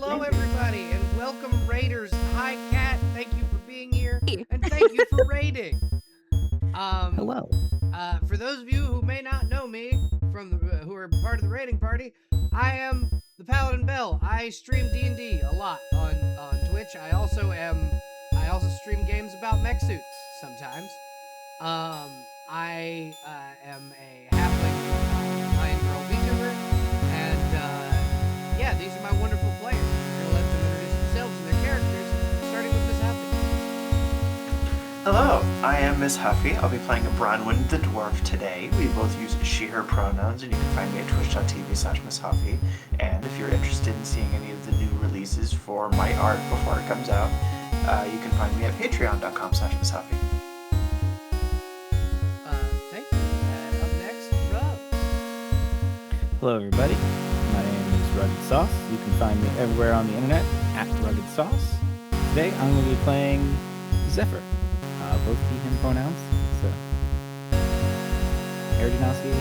Hello, everybody, and welcome, Raiders. Hi, Kat. Thank you for being here, and thank you for raiding. Hello. For those of you who may not know me who are part of the raiding party, I am ThePaladinBelle. I stream D&D a lot on Twitch. I also stream games about mech suits sometimes. I am a halfling lion girl VTuber, and yeah, these are my wonderful players. I'm gonna let them introduce themselves and their characters, starting with Miss Huffy. Hello, I am Miss Huffy. I'll be playing Bronwyn the Dwarf today. We both use she/her pronouns, and you can find me at twitch.tv/Miss Huffy. And if you're interested in seeing any of the new releases for my art before it comes out, you can find me at patreon.com/Miss Huffy. Thank you. And up next, Rob. Hello, everybody. My name is Rugged Sauce. You can find me everywhere on the internet at Rugged Sauce. Today, I'm going to be playing Zephyr. Both he, him pronouns. So, Aerodynasty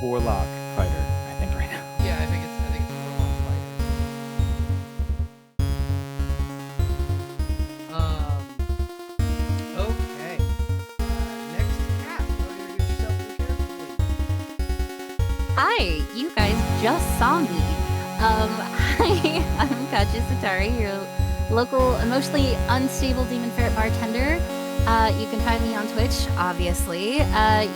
Warlock fighter, I think, right now. Yeah, I think it's Warlock fighter. Okay. Next, Kat. Will you introduce yourself to the character, please? Hi, you guys just saw me. Hi, I'm Kachi Satari, your local emotionally unstable demon ferret bartender. You can find me on Twitch, obviously,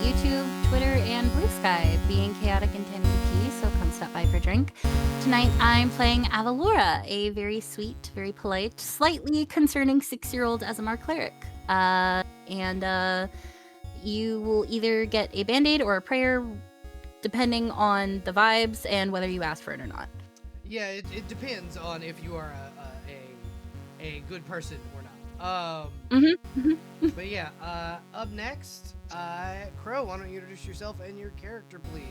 YouTube, Twitter, and Blue Sky, being chaotic and 1080p, so come stop by for a drink. Tonight I'm playing Avalora, a very sweet, very polite, slightly concerning 6-year-old Azamar cleric. And you will either get a band-aid or a prayer, depending on the vibes and whether you ask for it or not. Yeah, it depends on if you are a good person or not. But yeah, up next, Crow, why don't you introduce yourself and your character, please?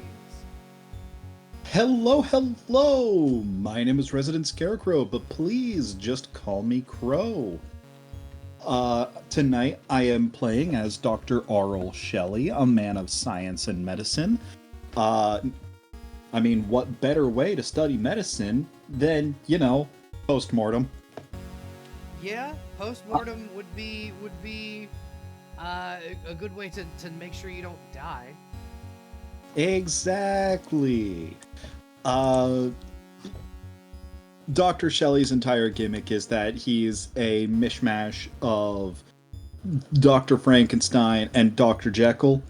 Hello. My name is Resident Scarecrow, but please just call me Crow. Tonight I am playing as Dr. Aurel Shelley, a man of science and medicine. I mean, what better way to study medicine than, post-mortem? Yeah, post-mortem would be a good way to make sure you don't die. Exactly. Dr. Shelley's entire gimmick is that he's a mishmash of Dr. Frankenstein and Dr. Jekyll.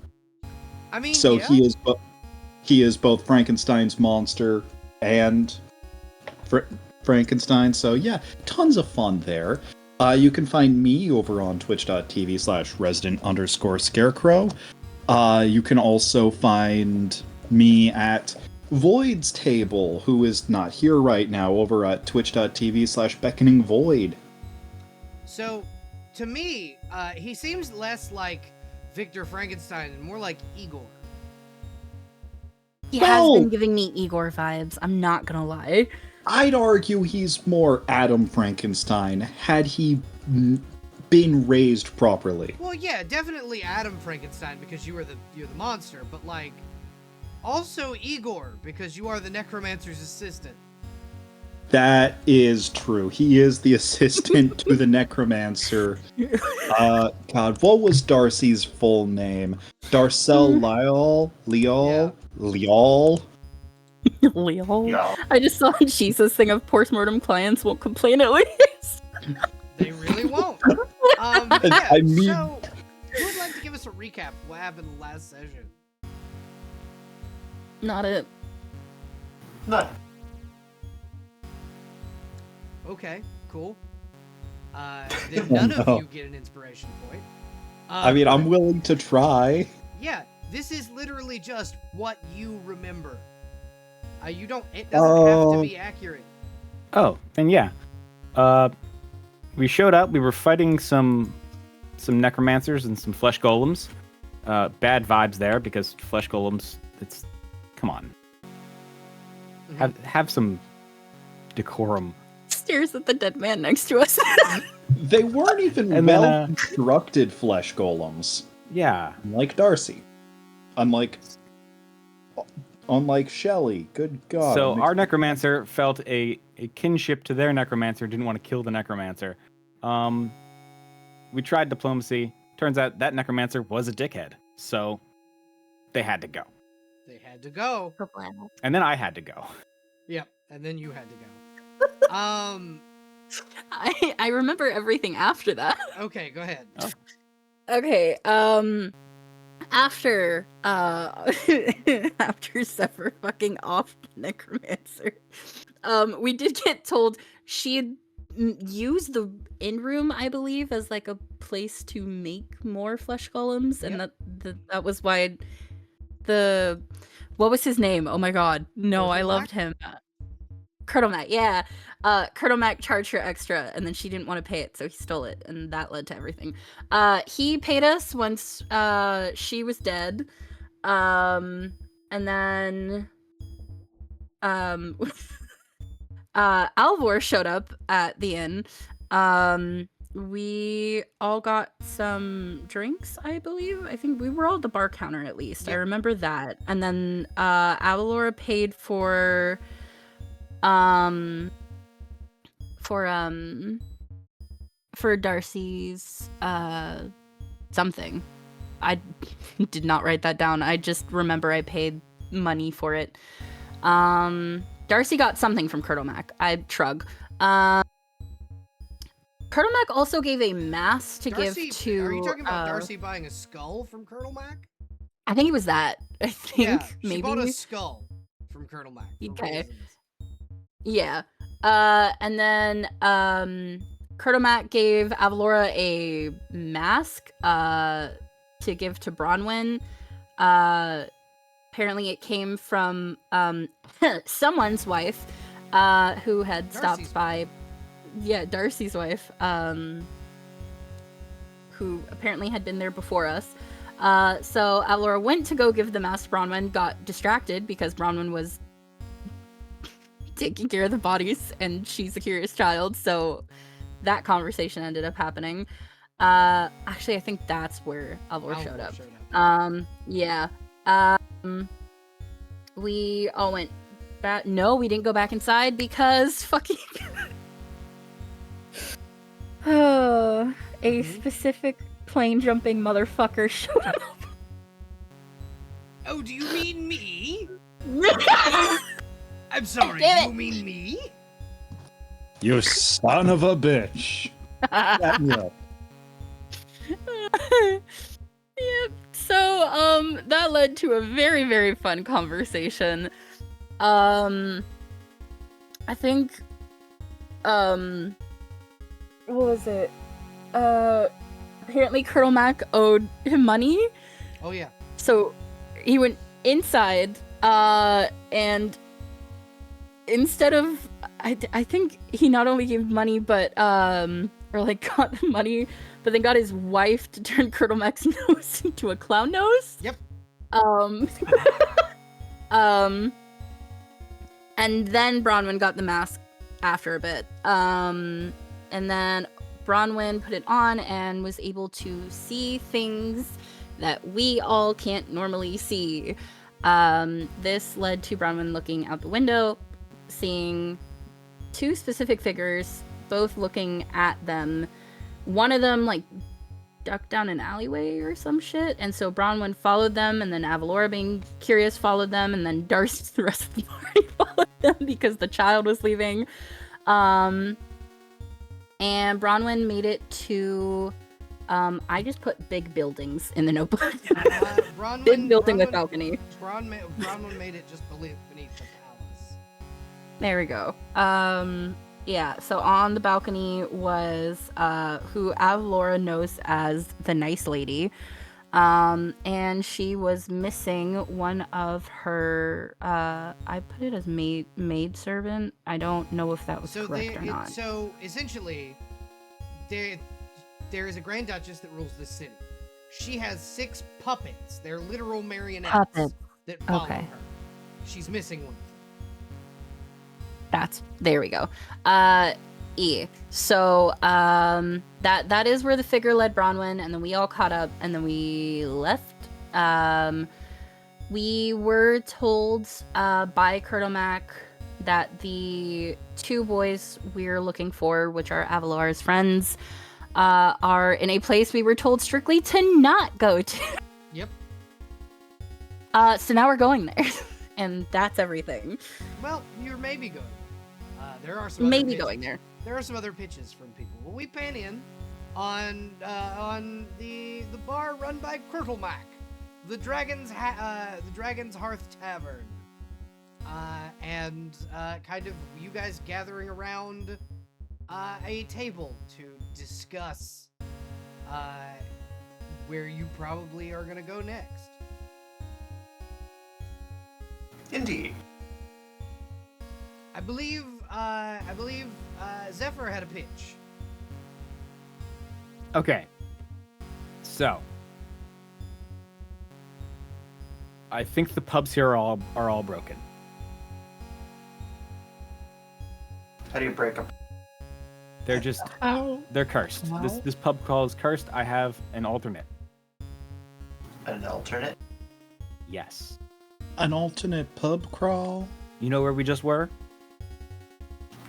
I mean, so yeah. he is both Frankenstein's monster and Frankenstein. So yeah, tons of fun there. You can find me over on twitch.tv/resident_scarecrow. You can also find me at Void's Table, who is not here right now, over at twitch.tv/beckoningvoid. So, to me, he seems less like Victor Frankenstein and more like Igor. He has been giving me Igor vibes, I'm not gonna lie. I'd argue he's more Adam Frankenstein, had he been raised properly. Well, yeah, definitely Adam Frankenstein, because you're the monster, but like, also Igor, because you are the necromancer's assistant. That is true. He is the assistant to the necromancer. God, what was Darcy's full name? Darcel Leal? Yeah. I just saw a Jesus thing of postmortem clients won't complain at least. They really won't. So, who would like to give us a recap of what happened last session? Not it. None. Okay, cool. Then none of you get an inspiration point. I'm willing to try. Yeah, this is literally just what you remember. It doesn't have to be accurate. Oh, then yeah. We showed up. We were fighting some necromancers and some flesh golems. Bad vibes there because flesh golems. Come on. Mm-hmm. Have some decorum. Stares at the dead man next to us. They weren't even well-constructed flesh golems. Yeah. Like Darcy. Unlike unlike Shelley. Good God. So it makes our me- necromancer felt a kinship to their necromancer, didn't want to kill the necromancer. We tried diplomacy. Turns out that necromancer was a dickhead. So they had to go. They had to go. And then I had to go. Yep, and then you had to go. I remember everything after that. Okay, go ahead. Oh. Okay, after after Zephyr fucking off necromancer, we did get told she had used the inn room, I believe, as like a place to make more flesh golems, and that was why what was his name? Oh my god, no, I loved him. Kurtlemak, yeah. Kurtlemak charged her extra, and then she didn't want to pay it, so he stole it, and that led to everything. He paid us once she was dead, and then Alvor showed up at the inn. We all got some drinks, I believe. I think we were all at the bar counter at least. Yep. I remember that. And then Avalora paid for Darcy's something. I did not write that down. I just remember I paid money for it. Darcy got something from Kurtlemak. I shrug. Kurtlemak also gave a mass to Darcy, give to. Are you talking about Darcy buying a skull from Kurtlemak? I think it was that. I think Yeah, maybe. she bought a skull from Kurtlemak. Okay. Yeah. And then Kurtlemak gave Avalora a mask to give to Bronwyn. Apparently it came from someone's wife who had Darcy's stopped by. Yeah, Darcy's wife, who apparently had been there before us. So Avalora went to go give the mask to Bronwyn, got distracted because Bronwyn was taking care of the bodies, and she's a curious child, so that conversation ended up happening. Actually, I think that's where Avalora showed up. Yeah. We all went back. No, we didn't go back inside because fucking a specific plane jumping motherfucker showed up. Oh, do you mean me? I'm sorry, Damn you mean me? You son of a bitch. Back me up. Yep. So, that led to a very, very fun conversation. I think, what was it? Apparently Kurtlemak owed him money. Oh yeah. So he went inside, and instead of, I think he not only gave money, but, or like got money, but then got his wife to turn Kurtlemak's nose into a clown nose. Yep. And then Bronwyn got the mask after a bit. And then Bronwyn put it on and was able to see things that we all can't normally see. This led to Bronwyn looking out the window, seeing two specific figures, both looking at them. One of them, like, ducked down an alleyway or some shit, and so Bronwyn followed them, and then Avalora, being curious, followed them, and then Darcy, the rest of the party, followed them because the child was leaving. And Bronwyn made it to, I just put big buildings in the notebook. Big building with balcony. Bronwyn made it just beneath the palace. There we go. Yeah, so on the balcony was who Avalora knows as the Nice Lady. And she was missing one of her, I put it as maid servant. I don't know if that was correct or not. So essentially, there is a Grand Duchess that rules this city. She has 6 puppets. They're literal marionettes that follow her. She's missing one. There we go. So that is where the figure led Bronwyn, and then we all caught up, and then we left. We were told by Colonel Mac that the 2 boys we're looking for, which are Avalar's friends, are in a place we were told strictly to not go to. Yep. So now we're going there, and that's everything. Well, you're maybe going. There are some Maybe other going there. There are some other pitches from people. Well, we pan in on the bar run by Kurtlemak, the Dragon's Hearth Tavern, and kind of you guys gathering around a table to discuss where you probably are gonna go next. Indeed. I believe Zephyr had a pitch. Okay. So, I think the pubs here are all broken. How do you break them? They're just they're cursed. This pub crawl is cursed. I have an alternate. An alternate? Yes. An alternate pub crawl? You know where we just were?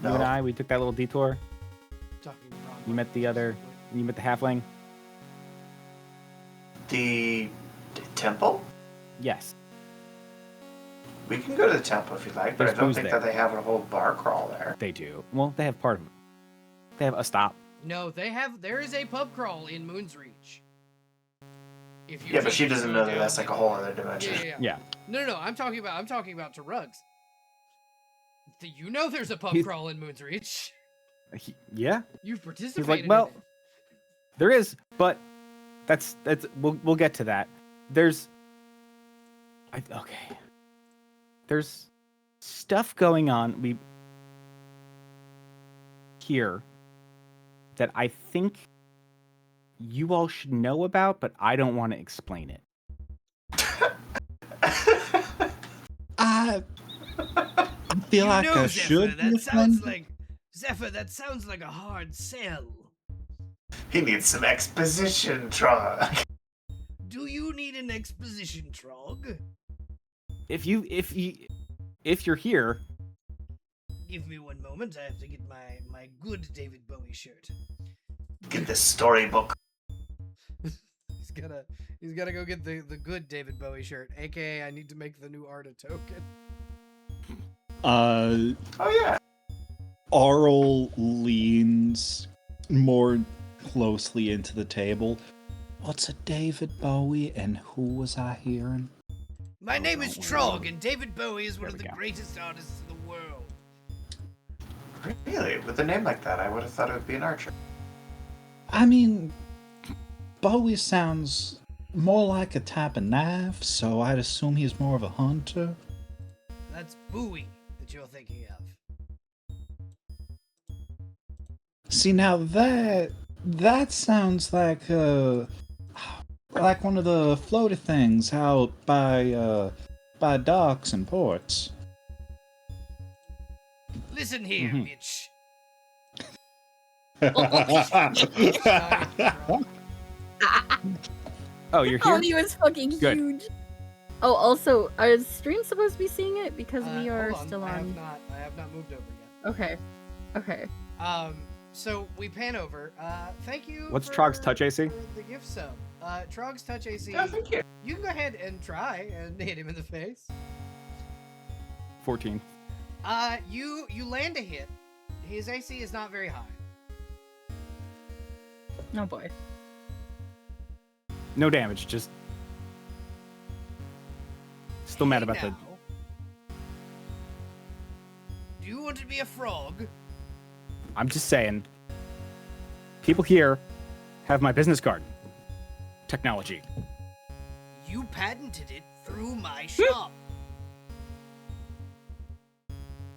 No. You and I, we took that little detour. Talking wrong. You met the halfling? The temple? Yes. We can go to the temple if you like, but There's I don't booze think there. that they have a whole bar crawl there. They do. Well, they have part of it. They have a stop. No, there is a pub crawl in Moon's Reach. If you Yeah, but just she doesn't go know that down that's like a whole other dimension. Yeah. Yeah. No. I'm talking about to Rugs. You know there's a pub He's- crawl in Moon's Reach. Yeah. You've He's participated. like, well, in it. there is, but that's we'll get to that. There's There's stuff going on here that I think you all should know about, but I don't want to explain it. I feel like I should. be offended. Zephyr. That sounds like a hard sell. He needs some exposition, Trog. Do you need an exposition, Trog? If you're here, Give me one moment. I have to get my good David Bowie shirt. Get the storybook. He's gotta go get the good David Bowie shirt. AKA, I need to make the new Arda token. Oh yeah. Arl leans more closely into the table. What's a David Bowie and who was I hearing? My name is don't Trog, and David Bowie is one There of we the go. greatest artists in the world. Really? With a name like that, I would have thought it would be an archer. I mean, Bowie sounds more like a type of knife, so I'd assume he's more of a hunter. That's Bowie that you're thinking of. See, now that sounds like one of the floaty things out by docks and ports. Listen here, Mhm. bitch. oh, you're Oh, here. he was fucking Good. huge. Oh, also, are the stream supposed to be seeing it? Because we are Hold on. still I on. have not moved over yet. Okay. So we pan over. Thank you. What's for, Trog's touch AC? for the gift sub. Trog's touch AC. Yeah, thank you. You can go ahead and try and hit him in the face. 14. You land a hit. His AC is not very high. Oh boy. No damage, just still mad Hey about the. now, do you want to be a frog? I'm just saying. People here have my business card. Technology. You patented it through my shop.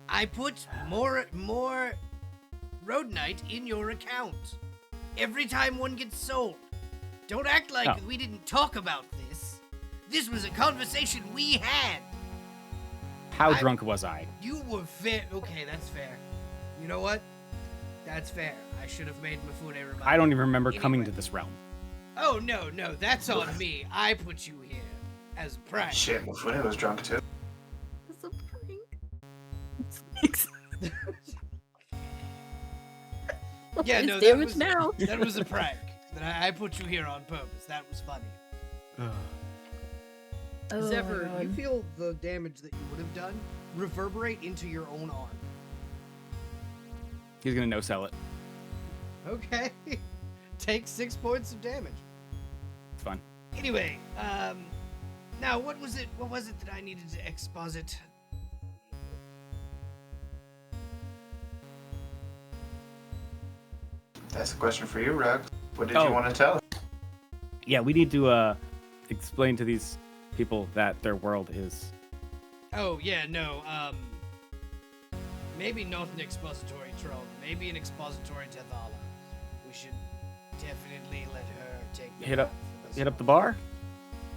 I put more Roadnight in your account every time one gets sold. Don't act like Oh. we didn't talk about this. This was a conversation we had. How I- drunk was I? You were fair. Okay, that's fair. You know what? That's fair. I should have made Mifune remind I don't me. even remember coming Anyway. to this realm. Oh, no, that's on me. I put you here. as a prank. Shit, Mufune was drunk too. It's a prank. Yeah, It's no, damage now. that was a prank. That I put you here on purpose. That was funny. Oh, Zephyr, my you God. feel the damage that you would have done reverberate into your own arm. He's gonna no-sell it. Okay. Take 6 points of damage. It's fun. Anyway, now what was it that I needed to exposit? That's a question for you, Rex. What did Oh. you want to tell? Yeah, we need to explain to these people that their world is. Oh, yeah, no, maybe not an expository troll, maybe an expository Tethala. We should definitely let her take the Hit up- path for this Hit up the one. bar.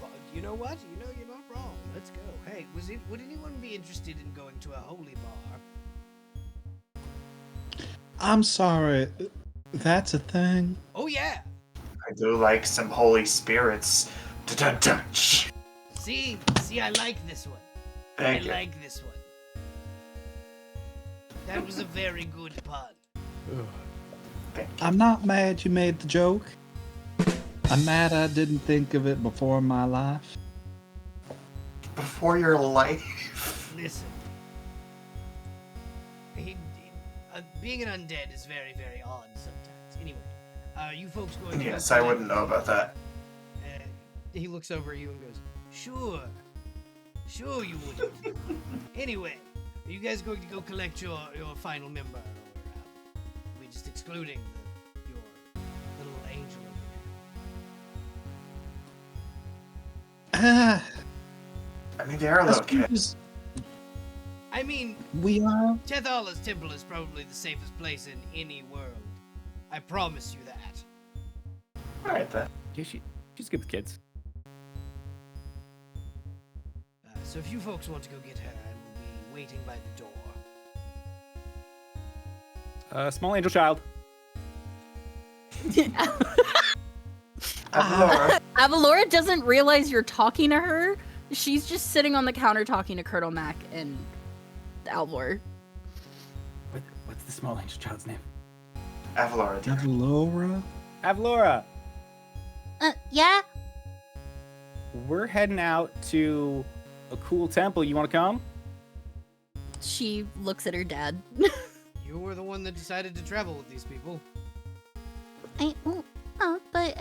But you know what? You know, you're not wrong. Let's go. Hey, would anyone be interested in going to a holy bar? I'm sorry. That's a thing. Oh, yeah. I do like some holy spirits. Dun-dun-dun. See, I like this one. Thank I you. like this one. That was a very good pun. Thank you. I'm not mad you made the joke. I'm mad I didn't think of it before in my life. Before your life. Listen. Being an undead is very, very odd sometimes. Anyway, you folks going to Yes, go I collect- wouldn't know about that. He looks over at you and goes, Sure you wouldn't. Anyway, are you guys going to go collect your final member? Or we just excluding your little angel over Ah, I mean, they are I little kids. suppose there? I mean, we are. Tethala's temple is probably the safest place in any world. I promise you that. Alright then. Yeah, she's good with kids. So if you folks want to go get her, I will be waiting by the door. Small angel child. Avalora. Avalora doesn't realize you're talking to her. She's just sitting on the counter talking to Curdle Mac and Alvor. What's the small angel child's name? Avalora, dear. Avalora? Avlora. Yeah? We're heading out to a cool temple. You want to come? She looks at her dad. You were the one that decided to travel with these people. But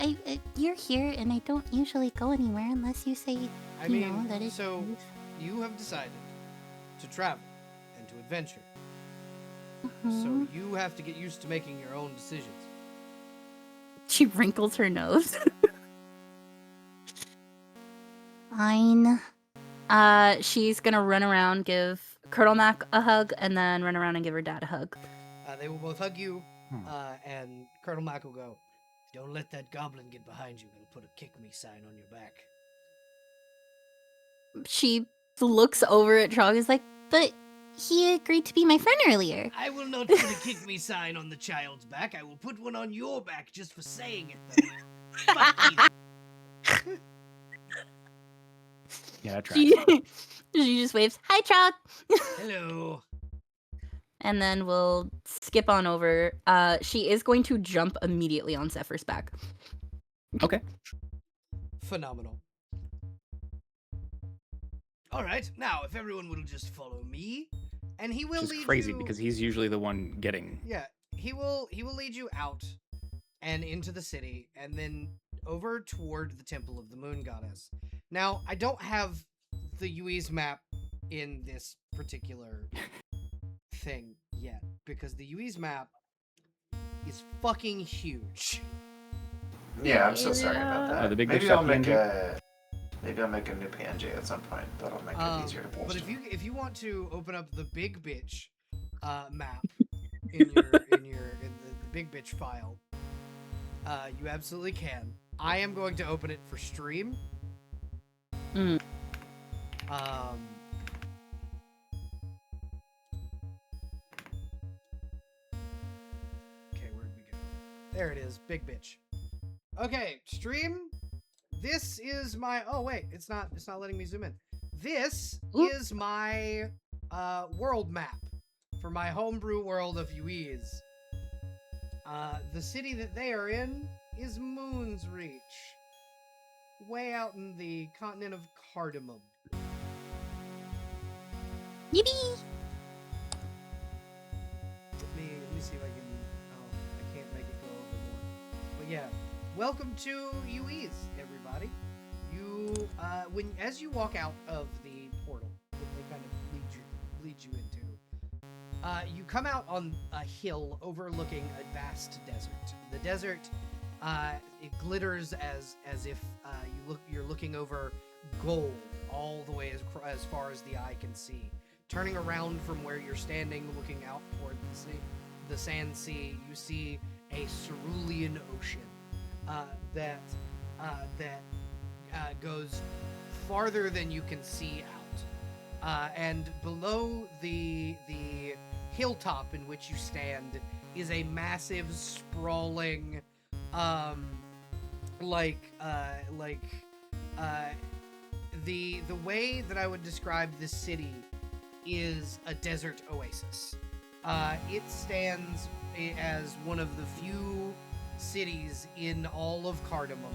you're here, and I don't usually go anywhere unless you say, I you mean, know, that it's so you have decided to travel and to adventure. Mhm. So you have to get used to making your own decisions. She wrinkles her nose. Fine. She's gonna run around, give Curdle Mac a hug, and then run around and give her dad a hug. They will both hug you, Hmm. and Colonel Mac will go, Don't let that goblin get behind you. He'll put a kick me sign on your back. She looks over at Trog, is like, But he agreed to be my friend earlier. I will not put a kick me sign on the child's back. I will put one on your back just for saying it, though. Fuck you. Yeah, that's she, right. she just waves, hi Trog! Hello. And then we'll skip on over. She is going to jump immediately on Zephyr's back. Okay. Phenomenal. All right, now if everyone will just follow me, and he will Which lead is crazy you. because he's usually the one getting. Yeah, he will lead you out and into the city, and then over toward the Temple of the Moon Goddess. Now, I don't have the uiese map in this particular thing yet because the uiese map is fucking huge. Yeah, I'm so sorry about that. The big maybe bitch I'll got make PNG? maybe I'll make a new PNG at some point. That'll make it easier to post. But if you want to open up the big bitch map in the big bitch file, you absolutely can. I am going to open it for stream. Mm. Okay, where'd we go? There it is, big bitch. Okay, stream this is my. Oh wait, it's not letting me zoom in. This Oop. is my world map for my homebrew world of uiese. The city that they are in is Moon's Reach, way out in the continent of Cardamom. Yippee! Let me see if I can. Oh, I can't make it go over more. But yeah, welcome to uiese, everybody. You, as you walk out of the portal that they kind of lead you into, you come out on a hill overlooking a vast desert. The desert, it glitters as if you're looking over gold all the way as far as the eye can see. Turning around from where you're standing, looking out toward the sand sea, you see a cerulean ocean that goes farther than you can see out. And below the hilltop in which you stand is a massive, sprawling, the way that I would describe this city is a desert oasis. It stands as one of the few cities in all of Cardamom,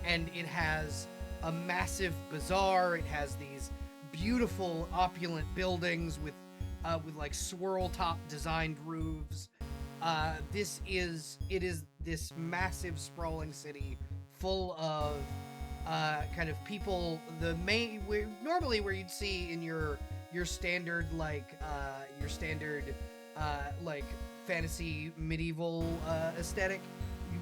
and it has a massive bazaar. It has these beautiful, opulent buildings with like swirl top designed roofs. It is this massive, sprawling city full of kind of people. Normally where you'd see in your standard like fantasy medieval aesthetic,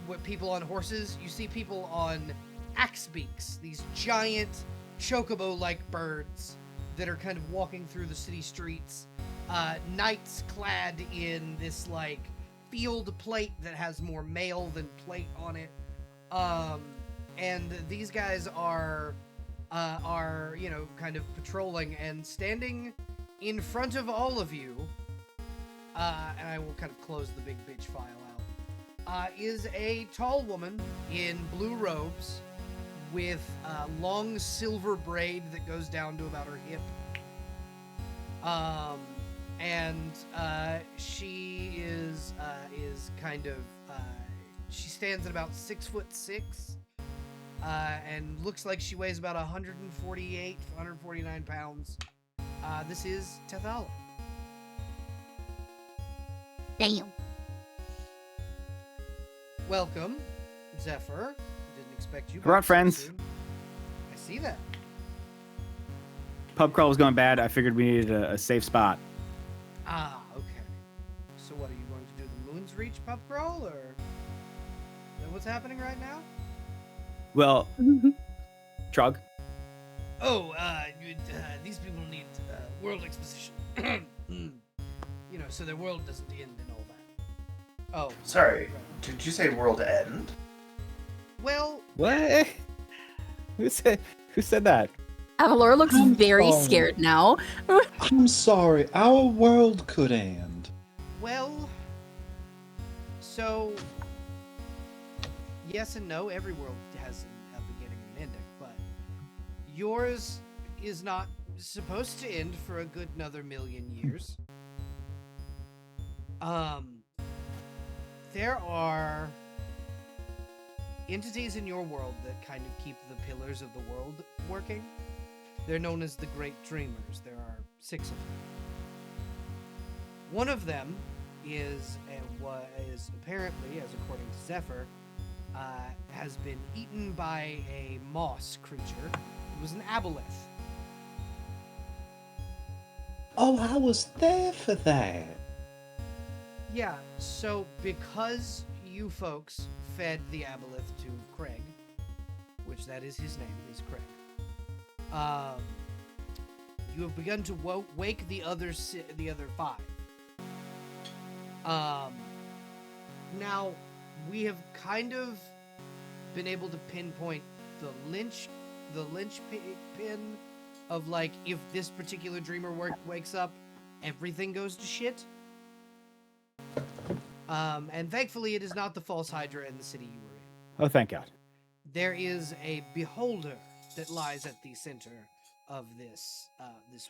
what people on horses, you see people on axe beaks, these giant chocobo-like birds that are kind of walking through the city streets. Knights clad in this like field plate that has more mail than plate on it. And these guys are kind of patrolling, and standing in front of all of you, and I will kind of close the big bitch file out, is a tall woman in blue robes with long silver braid that goes down to about her hip. And she is kind of, she stands at about 6'6", and looks like she weighs about 148, 149 pounds. This is ThePaladinBelle. Damn. Welcome, Zephyr. Didn't expect you. We're back out, so friends. soon. I see that. Pub crawl was going bad. I figured we needed a safe spot. Ah, okay. So what, are you going to do the Moon's Reach pub crawl, or is that what's happening right now? Well, Trug. Oh, these people need world exposition. You know, so their world doesn't end and all that. Oh. Sorry, did you say world end? Well, What? Who said that? Avalor looks very Oh. scared now. I'm sorry, our world could end. well, so, yes and no, every world has a beginning and an ending, but yours is not supposed to end for a good another million years. There are entities in your world that kind of keep the pillars of the world working. They're known as the Great Dreamers. There are 6 of them. One of them is apparently, as according to Zephyr, has been eaten by a moss creature. It was an aboleth. Oh, I was there for that. Yeah, so because you folks fed the aboleth to Craig, which that is his name, is Craig, you have begun to wake the other 5. Now, we have kind of been able to pinpoint the linchpin of, like, if this particular dreamer wakes up, everything goes to shit. And thankfully, it is not the false Hydra in the city you were in. Oh, thank God. there is a beholder that lies at the center of this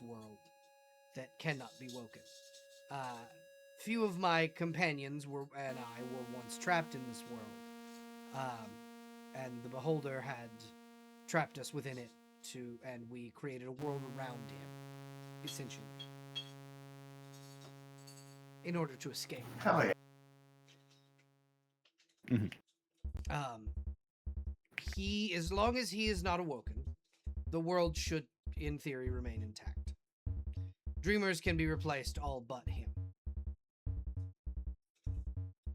world that cannot be woken. Few of my companions and I were once trapped in this world, and the beholder had trapped us within it and we created a world around him, essentially, in order to escape. Hell yeah. As long as he is not awoken, the world should, in theory, remain intact. Dreamers can be replaced, all but him.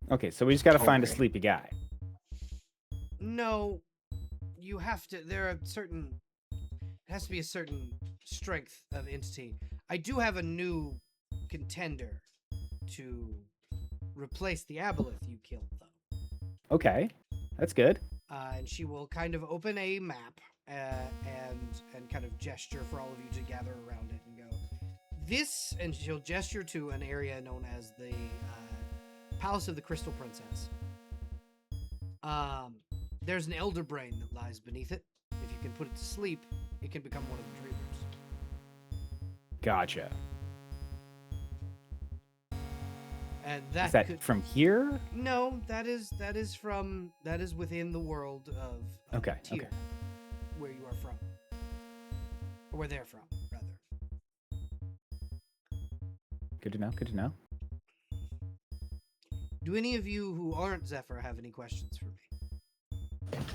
Okay, so we just got to find a Okay. sleepy guy. No, you have to. It has to be a certain strength of entity. I do have a new contender to replace the aboleth you killed, though. Okay, that's good. And she will kind of open a map and kind of gesture for all of you to gather around it and go, this, and she'll gesture to an area known as the Palace of the Crystal Princess. There's an elder brain that lies beneath it. If you can put it to sleep, it can become one of the dreamers. Gotcha. And Is that could from here? No, that is within the world of Okay, Tyr, okay. where you are from, or where they're from, rather. Good to know. Good to know. Do any of you who aren't Zephyr have any questions for me?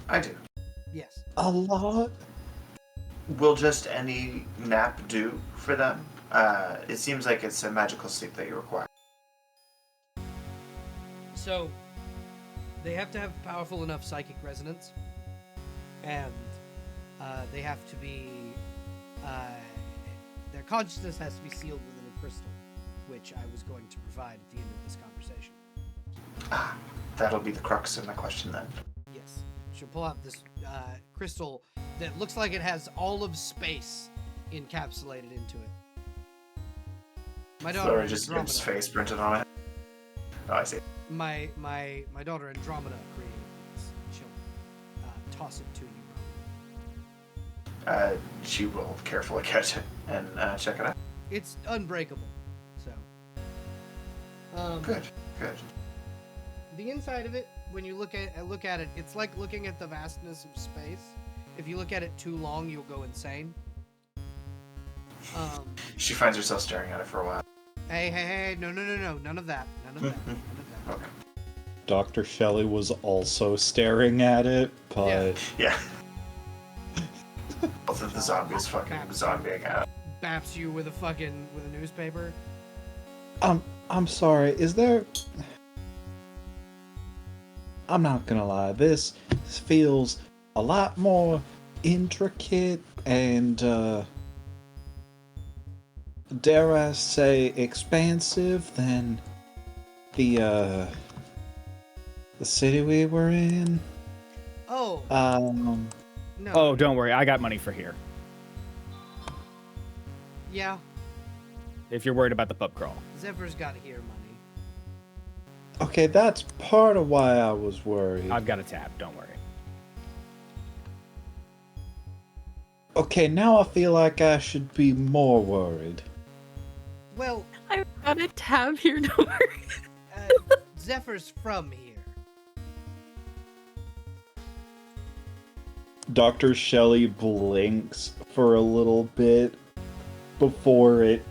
I do. Yes. A lot. Will just any nap do for them? It seems like it's a magical sleep that you require. So, they have to have powerful enough psychic resonance, and they have to be. Their consciousness has to be sealed within a crystal, which I was going to provide at the end of this conversation. That'll be the crux of my question then. Yes. She'll pull out this crystal that looks like it has all of space encapsulated into it. My daughter Sorry, just Andromeda. Jim's face printed on it. Oh, I see. My daughter Andromeda created this. She'll toss it to you. She will carefully catch it and check it out. It's unbreakable. So. Good. The inside of it, when you look at it, it's like looking at the vastness of space. If you look at it too long, you'll go insane. She finds herself staring at it for a while. Hey, no, none of that. Okay. Dr. Shelley was also staring at it, but Yeah. Both of the zombies fucking zombieing out. Baps you with a newspaper. I'm sorry, is there... I'm not gonna lie, this feels a lot more intricate and, dare I say, expansive than the city we were in. Oh. No. Oh, don't worry. I got money for here. Yeah. If you're worried about the pub crawl. Zephyr's got here money. Okay, that's part of why I was worried. I've got a tab. Don't worry. Okay, now I feel like I should be more worried. Well, I've got a tab here, don't worry. Zephyr's from here. Dr. Shelley blinks for a little bit before it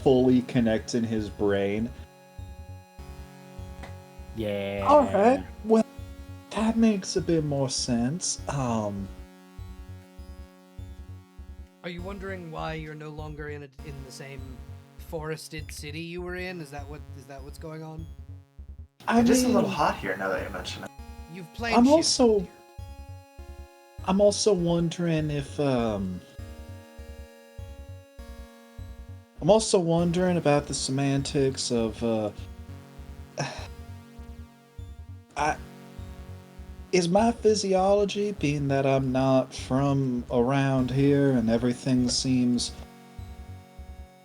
fully connects in his brain. Yeah. Alright, well, that makes a bit more sense. Are you wondering why you're no longer in the same forested city you were in? Is that what's going on? It's just a little hot here now that you mention it. You've played. I'm shift. also wondering if I'm also wondering about the semantics of is my physiology, being that I'm not from around here and everything seems,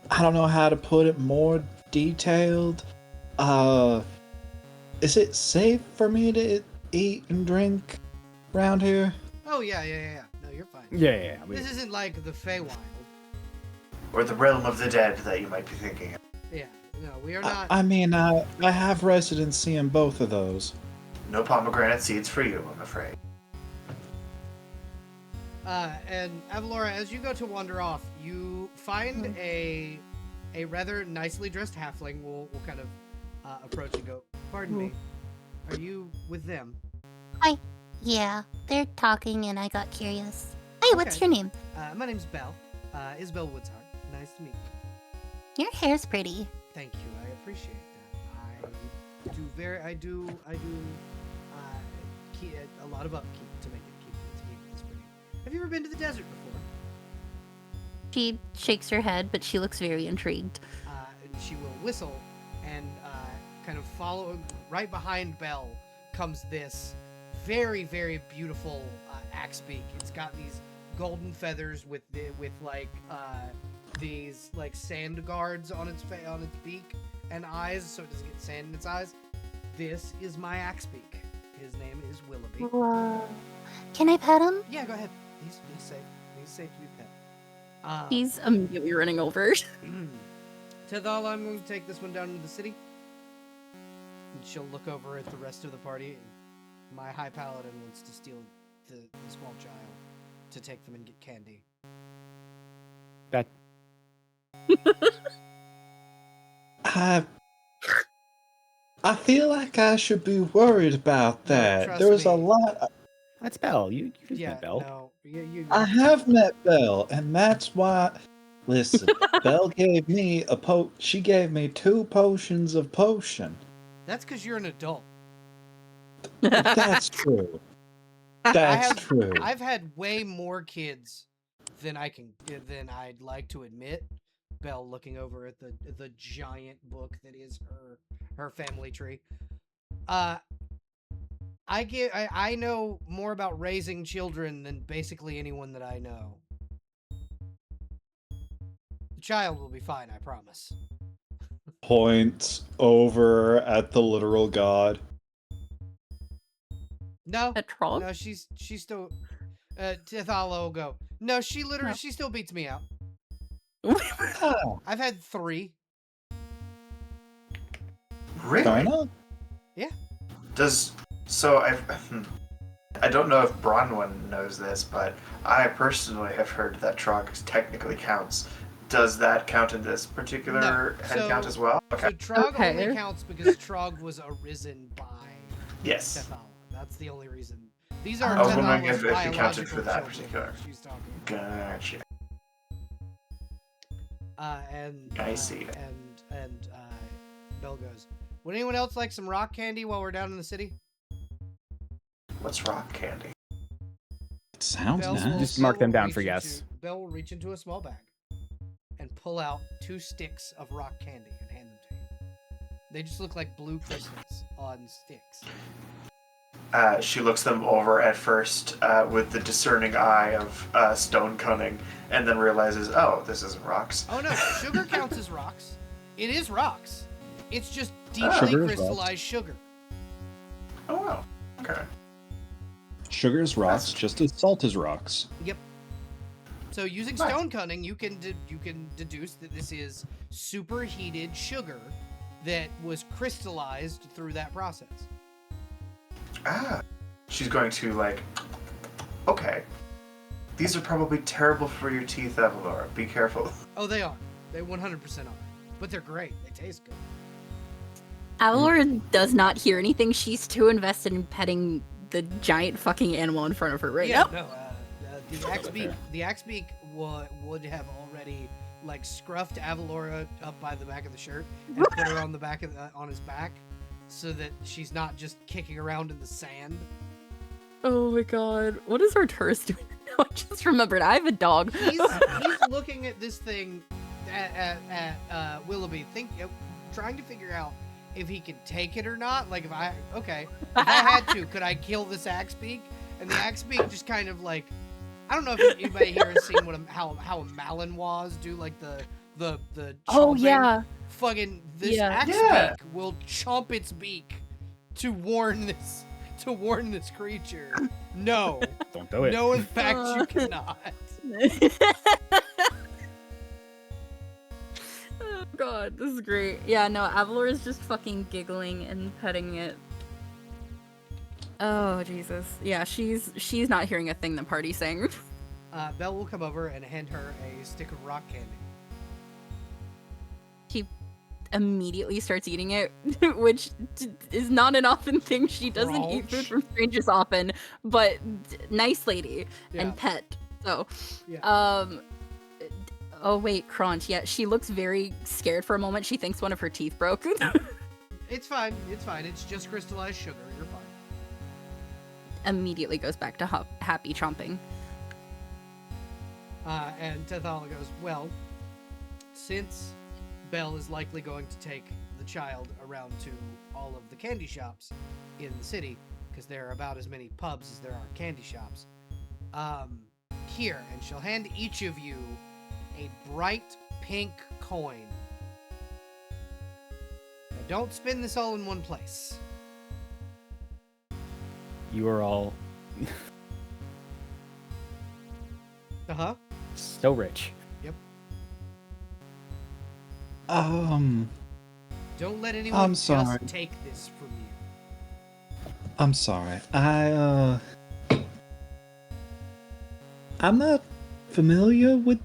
I don't know how to put it, more detailed, is it safe for me to eat and drink around here? Oh yeah. No, you're fine. Yeah. This isn't like the Feywild. Or the realm of the dead that you might be thinking of. Yeah. No, we are not. I mean, I have residency in both of those. No pomegranate seeds for you, I'm afraid. And Avalora, as you go to wander off, you find a rather nicely dressed halfling. We'll kind of approach and go, pardon me, are you with them? Yeah, they're talking and I got curious. Hey, what's Okay. your name? My name's Belle. Isabel Woodsheart. Nice to meet you. Your hair's pretty. Thank you. I appreciate that. I do keep a lot of upkeep to keep this pretty. Have you ever been to the desert before? She shakes her head, but she looks very intrigued. And she will whistle and kind of follow. Right behind Belle comes this very, very beautiful axe beak. It's got these golden feathers with these like sand guards on its beak and eyes, so it doesn't get sand in its eyes. This is my axe beak. His name is Willoughby. Whoa. Can I pet him? Yeah, go ahead. He's safe. He's safe to be pet. He's immediately running over. Tethal, I'm going to take this one down into the city. And she'll look over at the rest of the party. My high paladin wants to steal the small child to take them and get candy. That I feel like I should be worried about that. trust There's a me. lot. that's Belle. You just Yeah, met Belle. no. You I have met Belle, and that's why. Listen, Belle gave me She gave me 2 potions of potion. That's because you're an adult. That's true. That's true. I've had way more kids than I'd like to admit. Belle looking over at the giant book that is her family tree. I know more about raising children than basically anyone that I know. The child will be fine, I promise. Points over at the literal god. No, A troll? no, she's still. Tethal will go. No, she still beats me out. Oh, I've had 3. Really? fair enough. I don't know if Bronwyn knows this, but I personally have heard that Trog technically counts. Does that count in this particular head count as well? So Okay. Trog Okay. only counts because Trog was arisen by Yes. Tethal. That's the only reason. These are I was wondering Tethal's if it counted biological for that children particular. She's talking. Gotcha. And I see. And Belle goes. Would anyone else like some rock candy while we're down in the city? What's rock candy? It sounds Belle's nice. Just mark them down reach for yes. Belle will reach into a small bag and pull out 2 sticks of rock candy and hand them to you. They just look like blue crystals on sticks. She looks them over at first with the discerning eye of stone cunning, and then realizes, oh, this isn't rocks. Oh no, sugar counts as rocks. It is rocks. It's just deeply Sugar is rocks. crystallized sugar. Oh, wow. Okay. Sugar is rocks, just as salt is rocks. Yep. So using Nice. stone cunning, you can deduce that this is superheated sugar that was crystallized through that process. Ah. She's going to, okay. These are probably terrible for your teeth, Avalora. Be careful. Oh, they are. They 100% are. But they're great. They taste good. Avalor does not hear anything. She's too invested in petting the giant fucking animal in front of her right now. No. The axe beak would have already scruffed Avalora up by the back of the shirt and put her on the back of on his back, so that she's not just kicking around in the sand. Oh my god. What is Arturus doing? I just remembered. I have a dog. He's looking at this thing at Willoughby, trying to figure out if he can take it or not. If I had to, could I kill this axe beak? And the axe beak just kind of I don't know if anybody here has seen how a Malinois do the Oh chomping. yeah. Fucking this Yeah. axe Yeah. beak will chomp its beak to warn this creature No. Don't do it. No, in fact, you cannot. Oh god, this is great. Yeah, no, Avalor is just fucking giggling and petting it. Oh Jesus. Yeah, she's not hearing a thing the party's saying. Belle will come over and hand her a stick of rock candy. She immediately starts eating it, which is not an often thing. She doesn't eat food from strangers often, but nice lady and pet. So, oh wait, Crunch. Yeah, she looks very scared for a moment. She thinks one of her teeth broke. It's fine. It's fine. It's just crystallized sugar. You're fine. Immediately goes back to happy chomping. And Tethala goes, well, since Belle is likely going to take the child around to all of the candy shops in the city, because there are about as many pubs as there are candy shops, here, and she'll hand each of you a bright pink coin. Now, don't spend this all in one place. You are all Uh-huh. so rich. Yep. Um, Don't let anyone I'm just sorry. take this from you. I'm sorry. I'm not familiar with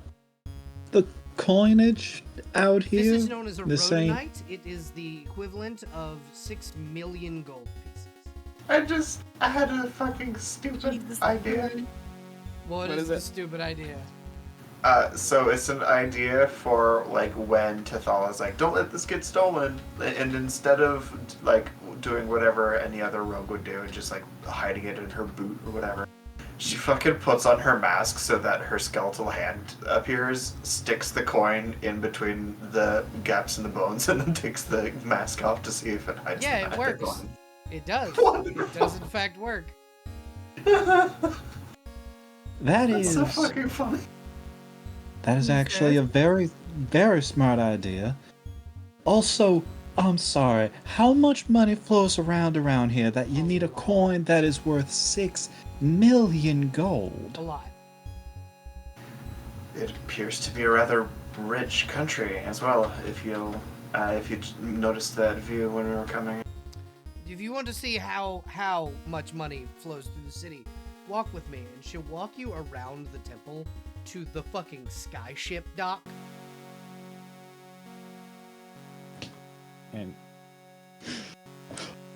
the coinage out here. This is known as a This ain't- rhodonite. It is the equivalent of 6 million gold pieces. I had a fucking stupid idea. What What is is the it? stupid idea? So it's an idea for like when Tethala's like, don't let this get stolen, and instead of like doing whatever any other rogue would do and just like hiding it in her boot or whatever, she fucking puts on her mask so that her skeletal hand appears, sticks the coin in between the gaps in the bones, and then takes the mask off to see if it hides the Yeah, it magic works. coin. It does. Wonderful. It does in fact work. That That's is so fucking funny. that is actually a very, very smart idea. Also, I'm sorry, how much money flows around here that you need a coin that is worth 6 million gold? A lot. It appears to be a rather rich country as well. If you noticed that view when we were coming. If you want to see how much money flows through the city, walk with me, and she'll walk you around the temple to the fucking skyship dock. And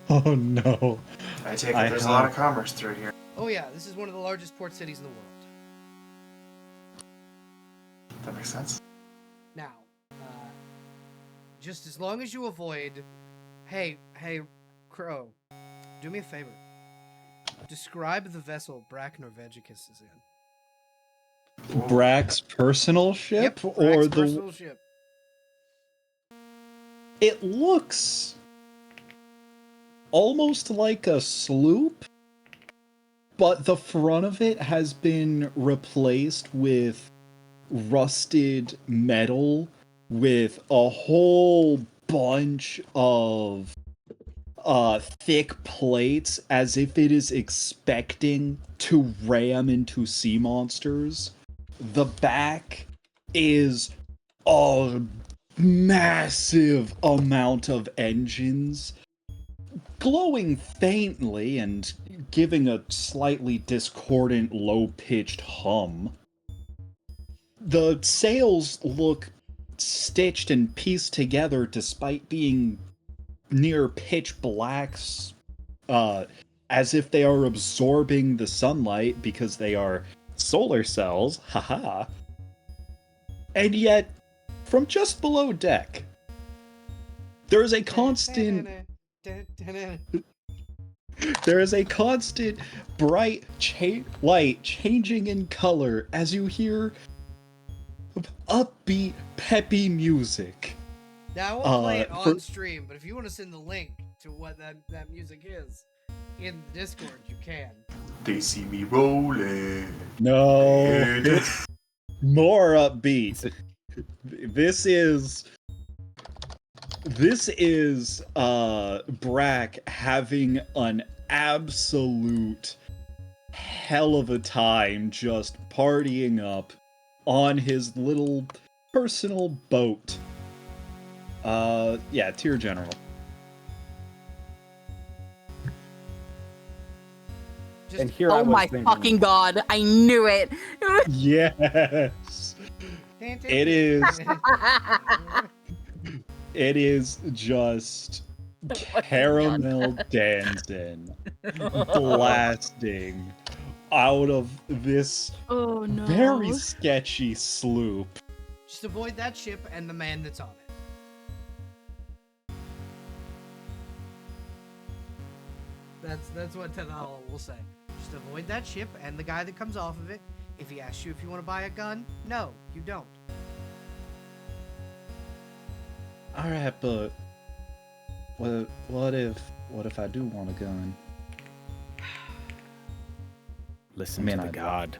Oh no. I take it I there's a lot have- of commerce through here. Oh yeah, this is one of the largest port cities in the world. That makes sense. Now, just as long as you avoid... Hey, Crow, do me a favor. Describe the vessel Brack Norvegicus is in. Brack's personal ship Yep, or Brack's the personal ship. It looks almost like a sloop, but the front of it has been replaced with rusted metal with a whole bunch of thick plates as if it is expecting to ram into sea monsters. The back is a massive amount of engines glowing faintly and giving a slightly discordant low-pitched hum. The sails look stitched and pieced together despite being near pitch blacks, as if they are absorbing the sunlight because they are solar cells, haha. And yet, from just below deck, there is a constant bright light changing in color as you hear upbeat, peppy music. Now, I won't play it on for- stream, but if you want to send the link to what that music is in the Discord, you can. They see me rolling. No, more upbeat. This is Brack having an absolute hell of a time just partying up on his little personal boat. Yeah, tier general. And here I Oh was my thinking, fucking god! I knew it. Yes. It is. It is just caramel dancing, blasting out of this Oh no. very sketchy sloop. Just avoid that ship and the man that's on it. That's what Tadala will say. Just avoid that ship and the guy that comes off of it. If he asks you if you want to buy a gun, no, you don't. All right, but what if I do want a gun? listen Man, to the I do. god.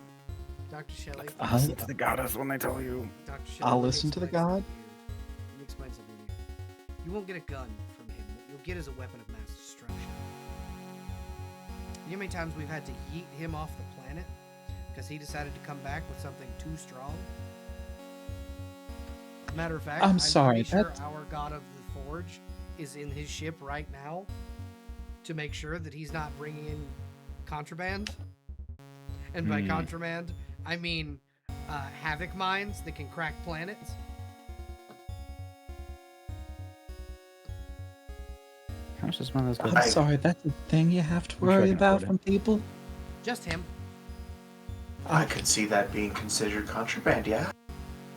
Dr. Shelley. Listen to the goddess when they tell you. Dr. Shelley, I'll let me listen to the explain god. something to you. Let me explain something to you. You won't get a gun from him. What you'll get is a weapon of mass destruction. You know how many times we've had to yeet him off the planet because he decided to come back with something too strong? Matter of fact, I'm sorry, pretty sure that's- our god of the forge is in his ship right now to make sure that he's not bringing in contraband. And by contraband, I mean havoc mines that can crack planets. How much does one of those I'm go? sorry, that's a thing you have to I'm sure I worry can about afford it. from people. Just him. I could see that being considered contraband, yeah?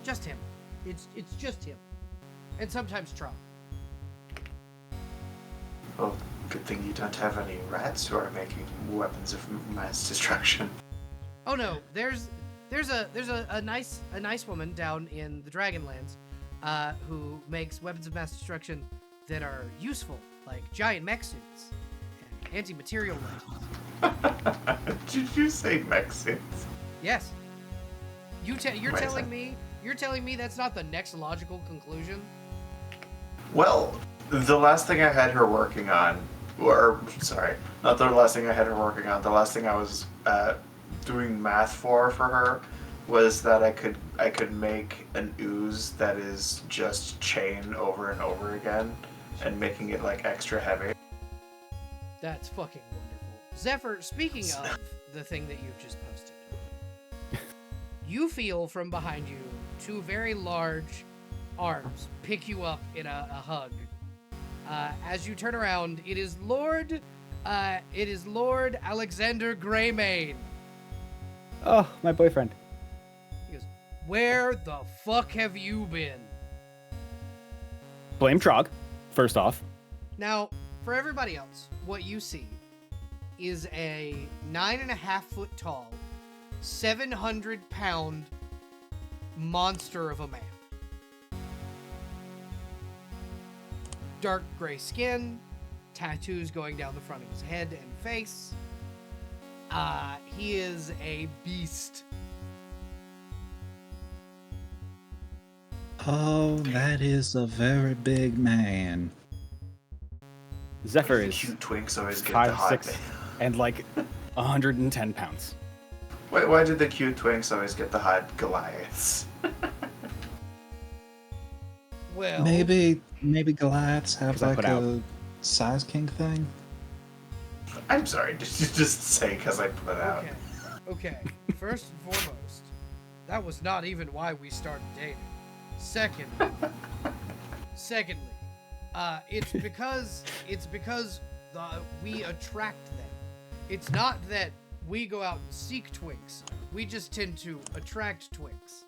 Just him. It's just him. And sometimes Trump. Well, good thing you don't have any rats who are making weapons of mass destruction. Oh no, there's a nice woman down in the Dragonlands who makes weapons of mass destruction that are useful, like giant mech suits and anti-material weapons. Did you say Mexicans? Yes. You're Amazing. telling me that's not the next logical conclusion? Well, the last thing I had her working on, or sorry, not the last thing I had her working on, the last thing I was doing math for her was that I could make an ooze that is just chain over and over again and making it like extra heavy. That's fucking wonderful. Zephyr, speaking of the thing that you've just posted, you feel from behind you two very large arms pick you up in a hug. As you turn around, it is Lord Alexander Greymane. Oh, my boyfriend. He goes, "Where the fuck have you been?" Blame Trog, first off. Now, for everybody else, what you see is a 9.5 foot tall, 700-pound monster of a man. Dark gray skin, tattoos going down the front of his head and face. He is a beast. Oh, that is a very big man. Zephyr The is cute twinks always get the hot 5'6" and like 110 pounds. Why did the cute twinks always get the hot Goliaths? Well, Maybe Goliaths have 'Cause I like put out. a size king thing. I'm sorry, did you just say because I put out? Okay. First and foremost, that was not even why we started dating. Secondly, it's because we attract them. It's not that we go out and seek twinks. We just tend to attract twinks.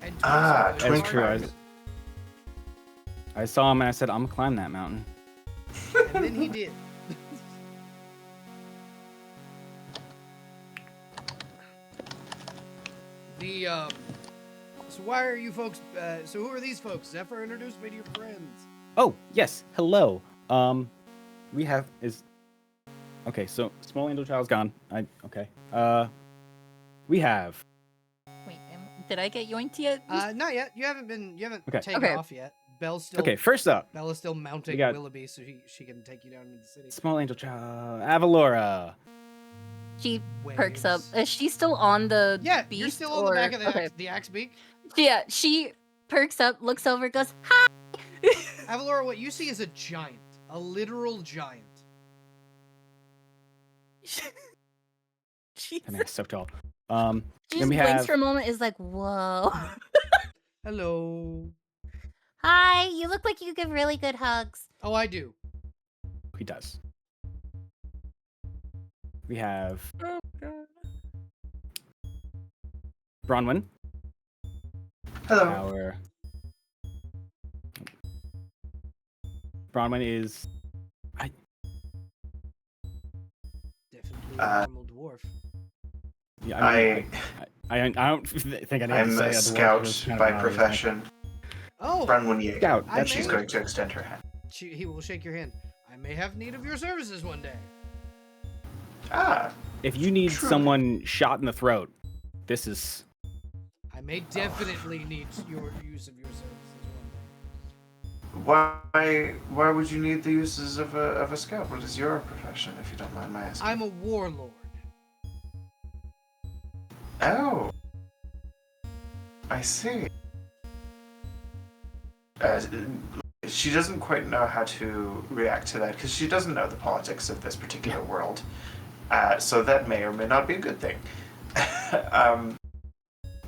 And twinks are Twink really That's true. hard. I saw him and I said, I'm gonna climb that mountain. And then he did. So why are you folks? So who are these folks? Zephyr, introduce me to your friends. Oh, yes. Hello. We have okay, so Small Angel Child's gone. Okay. We have Wait, did I get yoinked yet? Not yet. You haven't Okay. taken Okay. off yet. Belle's still Okay, first up, Bella's still mounting got- Willoughby so she can take you down into the city. Small Angel Child, Avalora, She perks up. waves. Is she still on the Yeah, beast? you're still on the back of the axe beak. Yeah, she perks up, looks over, goes, "Hi." Avalora, what you see is a giant. A literal giant. She I mean, it's so tall. just Then we blinks have for a moment, is like, whoa. Hello. Hi, you look like you give really good hugs. Oh, I do. he does. We have Oh god. Bronwyn. Hello. Our Bronwyn is Definitely a normal dwarf. yeah. I don't think I need to I'm say a dwarf, scout it's kind of by an obvious profession. Oh, Bronwyn Yeager. Scout, And that's she's me. going to extend her hand. he will shake your hand. I may have need of your services one day. Ah, If you need Truly. someone shot in the throat, this is I may definitely need your use of your services one day. why would you need the uses of a scout? What is your profession, if you don't mind my asking? I'm a warlord. Oh, I see. She doesn't quite know how to react to that because she doesn't know the politics of this particular world. So that may or may not be a good thing.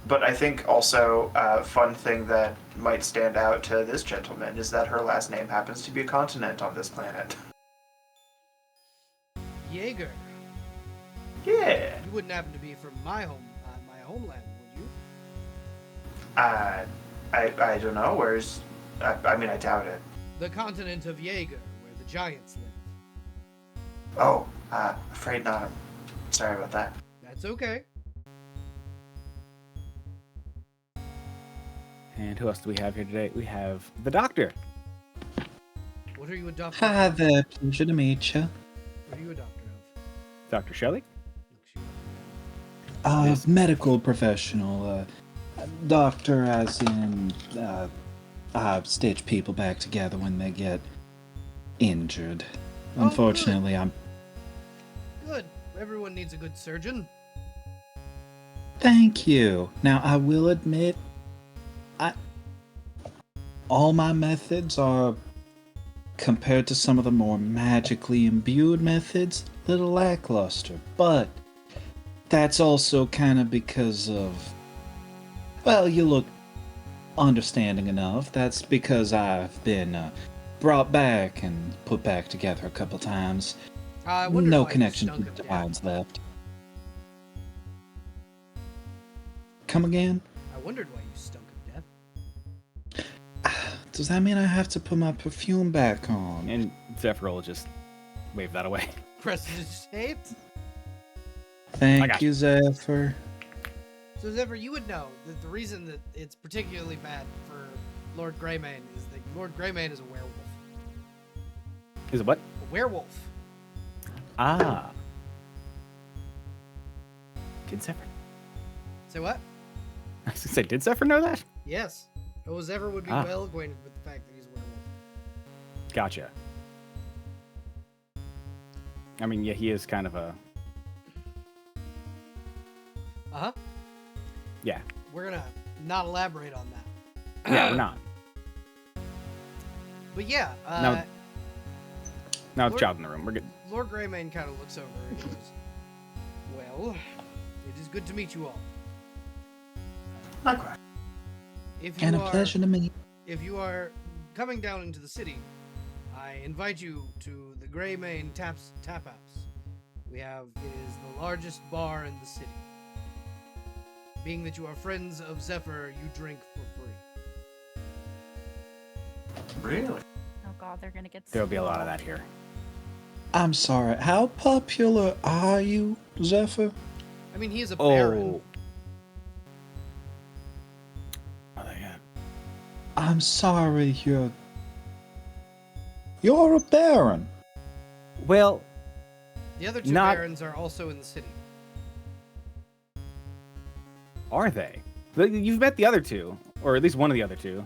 But I think also a fun thing that might stand out to this gentleman is that her last name happens to be a continent on this planet. Jaeger. Yeah. You wouldn't happen to be from my homeland, would you? I don't know. Where's... I mean, I doubt it. The continent of Jaeger, where the giants live. Oh, afraid not. Sorry about that. That's okay. And who else do we have here today? We have the doctor. What are you a doctor Hi of? there, pleasure to meet you. What are you a doctor of? Dr. Shelley. Looks you up. Yes. Medical professional. Doctor as in, stitch people back together when they get injured. Oh, Unfortunately, I'm... Good. Everyone needs a good surgeon. Thank you. Now, I will admit, all my methods are, compared to some of the more magically imbued methods, a little lackluster. But that's also kind of because of, well, you look understanding enough. That's because I've been brought back and put back together a couple times. I wondered No why you connection to stunk the of death. divines left. Come again? I wondered why you stunk of death. Does that mean I have to put my perfume back on? And Zephyr will just wave that away. Prestidigitate? I Thank got you, Zephyr. So Zephyr, you would know that the reason that it's particularly bad for Lord Greymane is that Lord Greymane is a werewolf. Is it what? A werewolf. Ah. Did Zephyr? Say what? I was gonna say, did Zephyr know that? Yes. Oh, Zephyr would be Ah. well acquainted with the fact that he's a werewolf. Gotcha. I mean, yeah, he is kind of a. Uh-huh. Yeah. We're gonna not elaborate on that. Yeah, we're not. But yeah, Now it's Lord- Child in the room. We're good. Lord Greymane kind of looks over and goes, well, it is good to meet you all. Likewise. If you And a are, pleasure to meet. if you are coming down into the city, I invite you to the Greymane Tap House. It is the largest bar in the city. Being that you are friends of Zephyr, you drink for free. Really? Oh god, they're gonna get There'll be a lot of that here. I'm sorry, how popular are you, Zephyr? I mean, he is a baron. Oh, yeah. I'm sorry, you're a baron. Well, The other two Not- barons are also in the city. are they? You've met the other two, or at least one of the other two.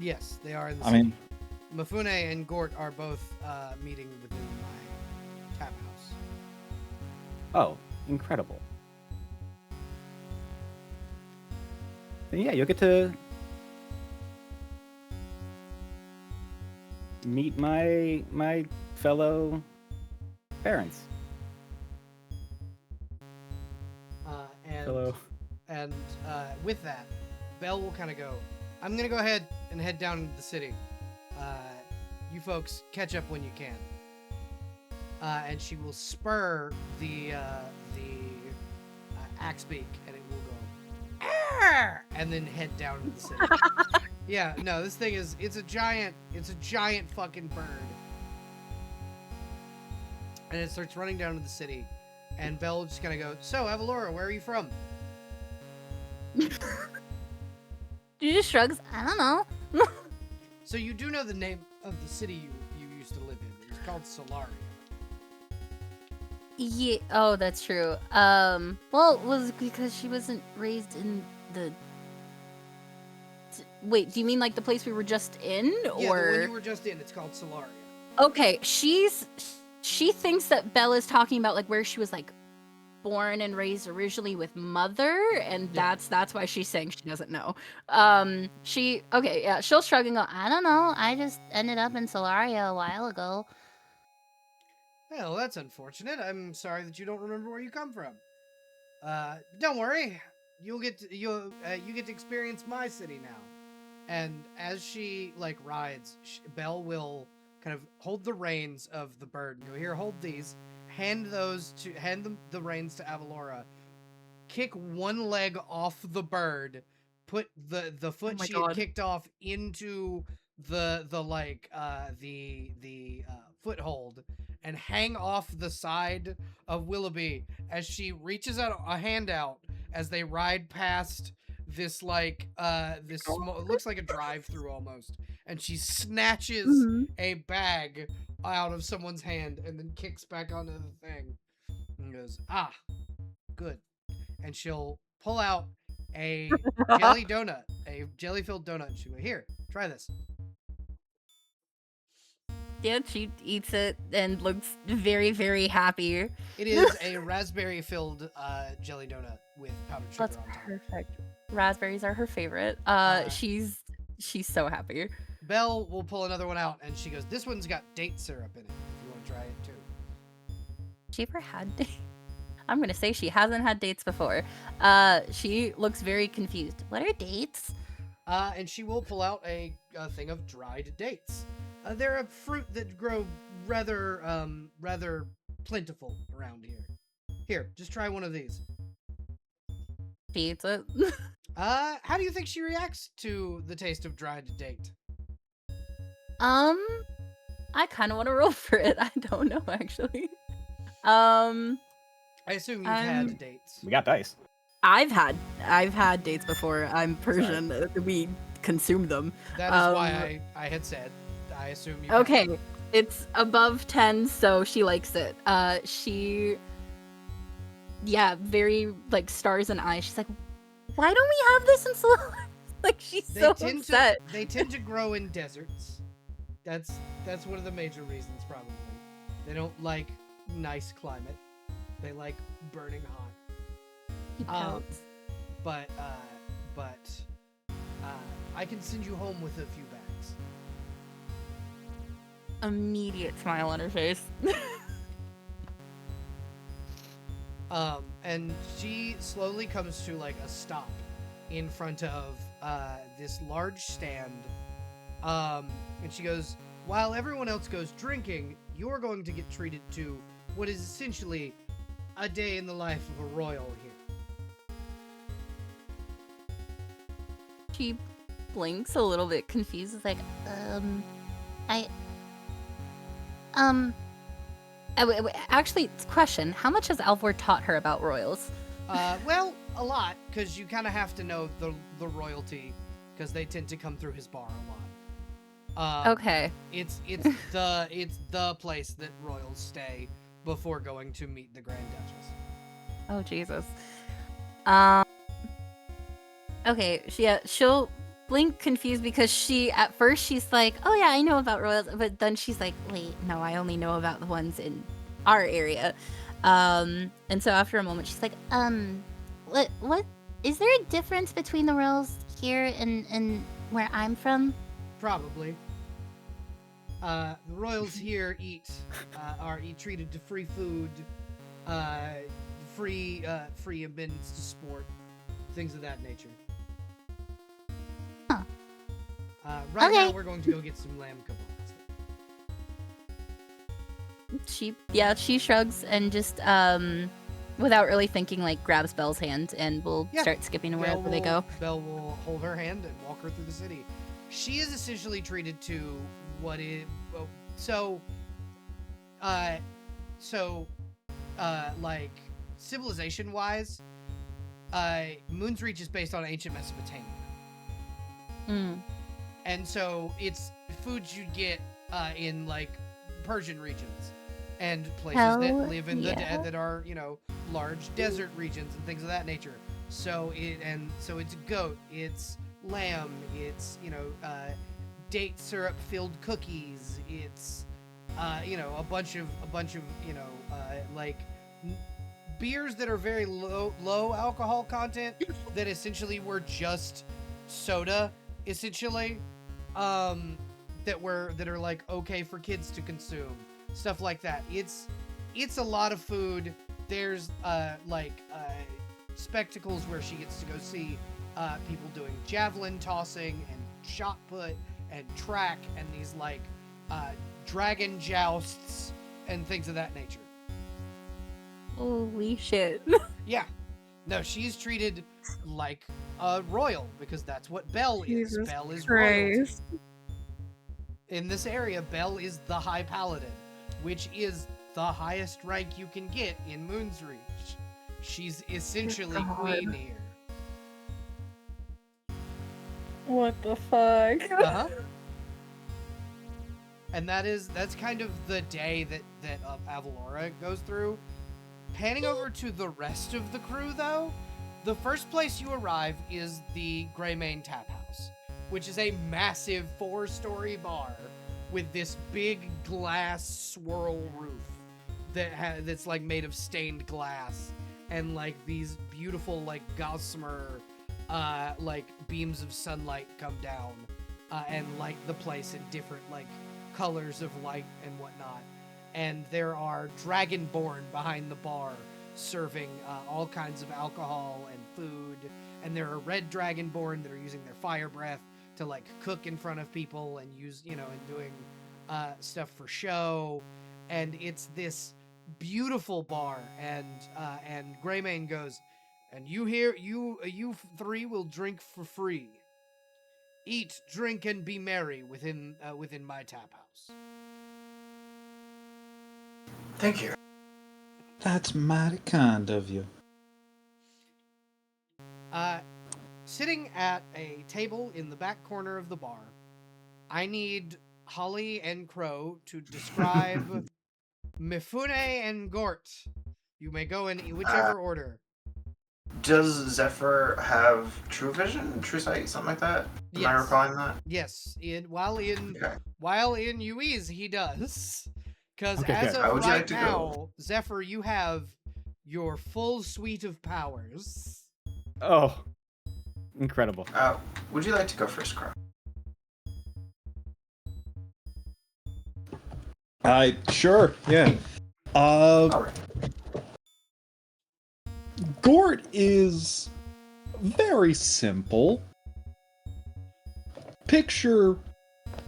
Yes, they are in the I city. mean, Mifune and Gort are both meeting within my tap house. Oh, incredible. Then yeah, you'll get to meet my fellow parents. And Fellow. and with that, Belle will kind of go. I'm gonna go ahead and head down into the city. You folks catch up when you can. And she will spur the axe beak, and it will go, "Arr!" and then head down into the city. Yeah, no, this thing it's a giant fucking bird. And it starts running down to the city, and Belle will just kind of go, "So, Avalora, where are you from?" She just shrugs. I don't know. So you do know the name of the city you used to live in. It's called Solaria. Yeah. Oh, that's true. Well, it was because she wasn't raised in the. Wait, do you mean like the place we were just in, Yeah, the one or? you were just in. It's called Solaria. Okay, she thinks that Bella's talking about like where she was like born and raised originally with mother, and Yeah. that's why she's saying she doesn't know. She'll shrug and go, I don't know. I just ended up in Solaria a while ago. Well, that's unfortunate. I'm sorry that you don't remember where you come from. Don't worry. You get to experience my city now. And as she like rides, Belle will kind of hold the reins of the bird and go, "Here, hold these. Hand the reins to Avalora. Kick one leg off the bird. Put the foot my she had God. kicked off into the foothold, and hang off the side of Willoughby as she reaches out a hand out as they ride past this this small, it looks like a drive-through almost, and she snatches Mhm. a bag out of someone's hand and then kicks back onto the thing and goes, "Ah, good." And she'll pull out a jelly donut, a jelly-filled donut, and she'll go, "Here, try this." Yeah, she eats it and looks very, very happy. It is a raspberry-filled jelly donut with powdered sugar That's on top. perfect. Raspberries are her favorite. She's so happy. Belle will pull another one out, and she goes, "This one's got date syrup in it. If you want to try it too." She ever had dates? I'm gonna say she hasn't had dates before. She looks very confused. What are dates? And she will pull out a thing of dried dates. They're a fruit that grow rather plentiful around here. Here, just try one of these. She eats it. How do you think she reacts to the taste of dried date? I kind of want to roll for it. I don't know actually. I assume you've I'm- had dates. We got dice. I've had dates before. I'm Persian. We consume them. That is why I had said. I assume you. Okay, it's above 10, so she likes it. Very like stars and eyes. She's like, why don't we have this in Solaria? Like she's so upset. They tend to grow in deserts. That's one of the major reasons, probably. They don't like nice climate. They like burning hot. He pouts. But I can send you home with a few bags. Immediate smile on her face. And she slowly comes to like a stop in front of this large stand. And she goes, "While everyone else goes drinking, you're going to get treated to what is essentially a day in the life of a royal here." She blinks a little bit confused. It's like, actually, question: how much has Alvor taught her about royals? Well, a lot, because you kind of have to know the royalty, because they tend to come through his bar a lot. Okay. It's the place that royals stay before going to meet the Grand Duchess. Oh Jesus. Okay. She'll blink confused because at first she's like, oh yeah, I know about royals, but then she's like, wait, no, I only know about the ones in our area. And so after a moment, she's like, What is there a difference between the royals here and where I'm from? Probably. The royals here are treated to free food, free amends to sport, things of that nature. Huh. Right now, Okay. we're going to go get some lamb kebabs. she shrugs and just, without really thinking, like, grabs Belle's hand and will Yeah. start skipping to wherever they go. Belle will hold her hand and walk her through the city. She is essentially treated to what is like civilization-wise, Moon's Reach is based on ancient Mesopotamia. Mm. And so it's foods you'd get in like Persian regions and places that Hell live in yeah. that are, large desert regions and things of that nature. So it's goat, it's lamb, it's date syrup filled cookies, it's a bunch of like beers that are very low alcohol content that essentially were just soda essentially, that are like okay for kids to consume, stuff like that. It's a lot of food. There's spectacles where she gets to go see people doing javelin tossing and shot put and track and these like dragon jousts and things of that nature. Holy shit. Yeah. No, she's treated like a royal because that's what Belle is. Jesus Belle is royalty. Christ. In this area, Belle is the High Paladin, which is the highest rank you can get in Moon's Reach. She's essentially God. queen here. What the fuck? Uh-huh. And that's kind of the day that Avalora goes through. Panning over to the rest of the crew, though, the first place you arrive is the Greymane Tap House, which is a massive 4-story bar with this big glass swirl roof that's like made of stained glass and like these beautiful like gossamer like beams of sunlight come down and light the place in different like colors of light and whatnot. And there are dragonborn behind the bar serving all kinds of alcohol and food. And there are red dragonborn that are using their fire breath to like cook in front of people and use, and doing stuff for show. And it's this beautiful bar. And Greymane goes, and you three will drink for free. Eat, drink, and be merry within my tap house. Thank you. That's mighty kind of you. Sitting at a table in the back corner of the bar, I need Holly and Crow to describe Mifune and Gort. You may go in whichever order. Does Zephyr have true vision, true sight, something like that? Am I Yes. recalling that? Yes, while in Okay. uiese he does. Because Okay, as good. How of would you right like to now, go? Zephyr, you have your full suite of powers. Oh, incredible. Would you like to go first, Crow? Sure, yeah. Alright. Gort is very simple. Picture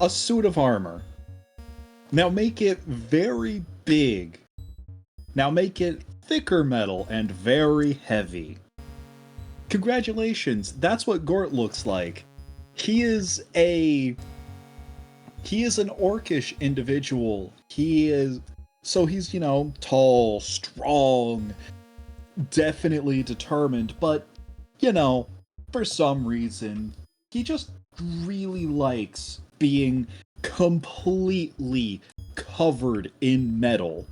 a suit of armor. Now make it very big. Now make it thicker metal and very heavy. Congratulations, that's what Gort looks like. He is an orcish individual. He's tall, strong, definitely determined, but for some reason, he just really likes being completely covered in metal.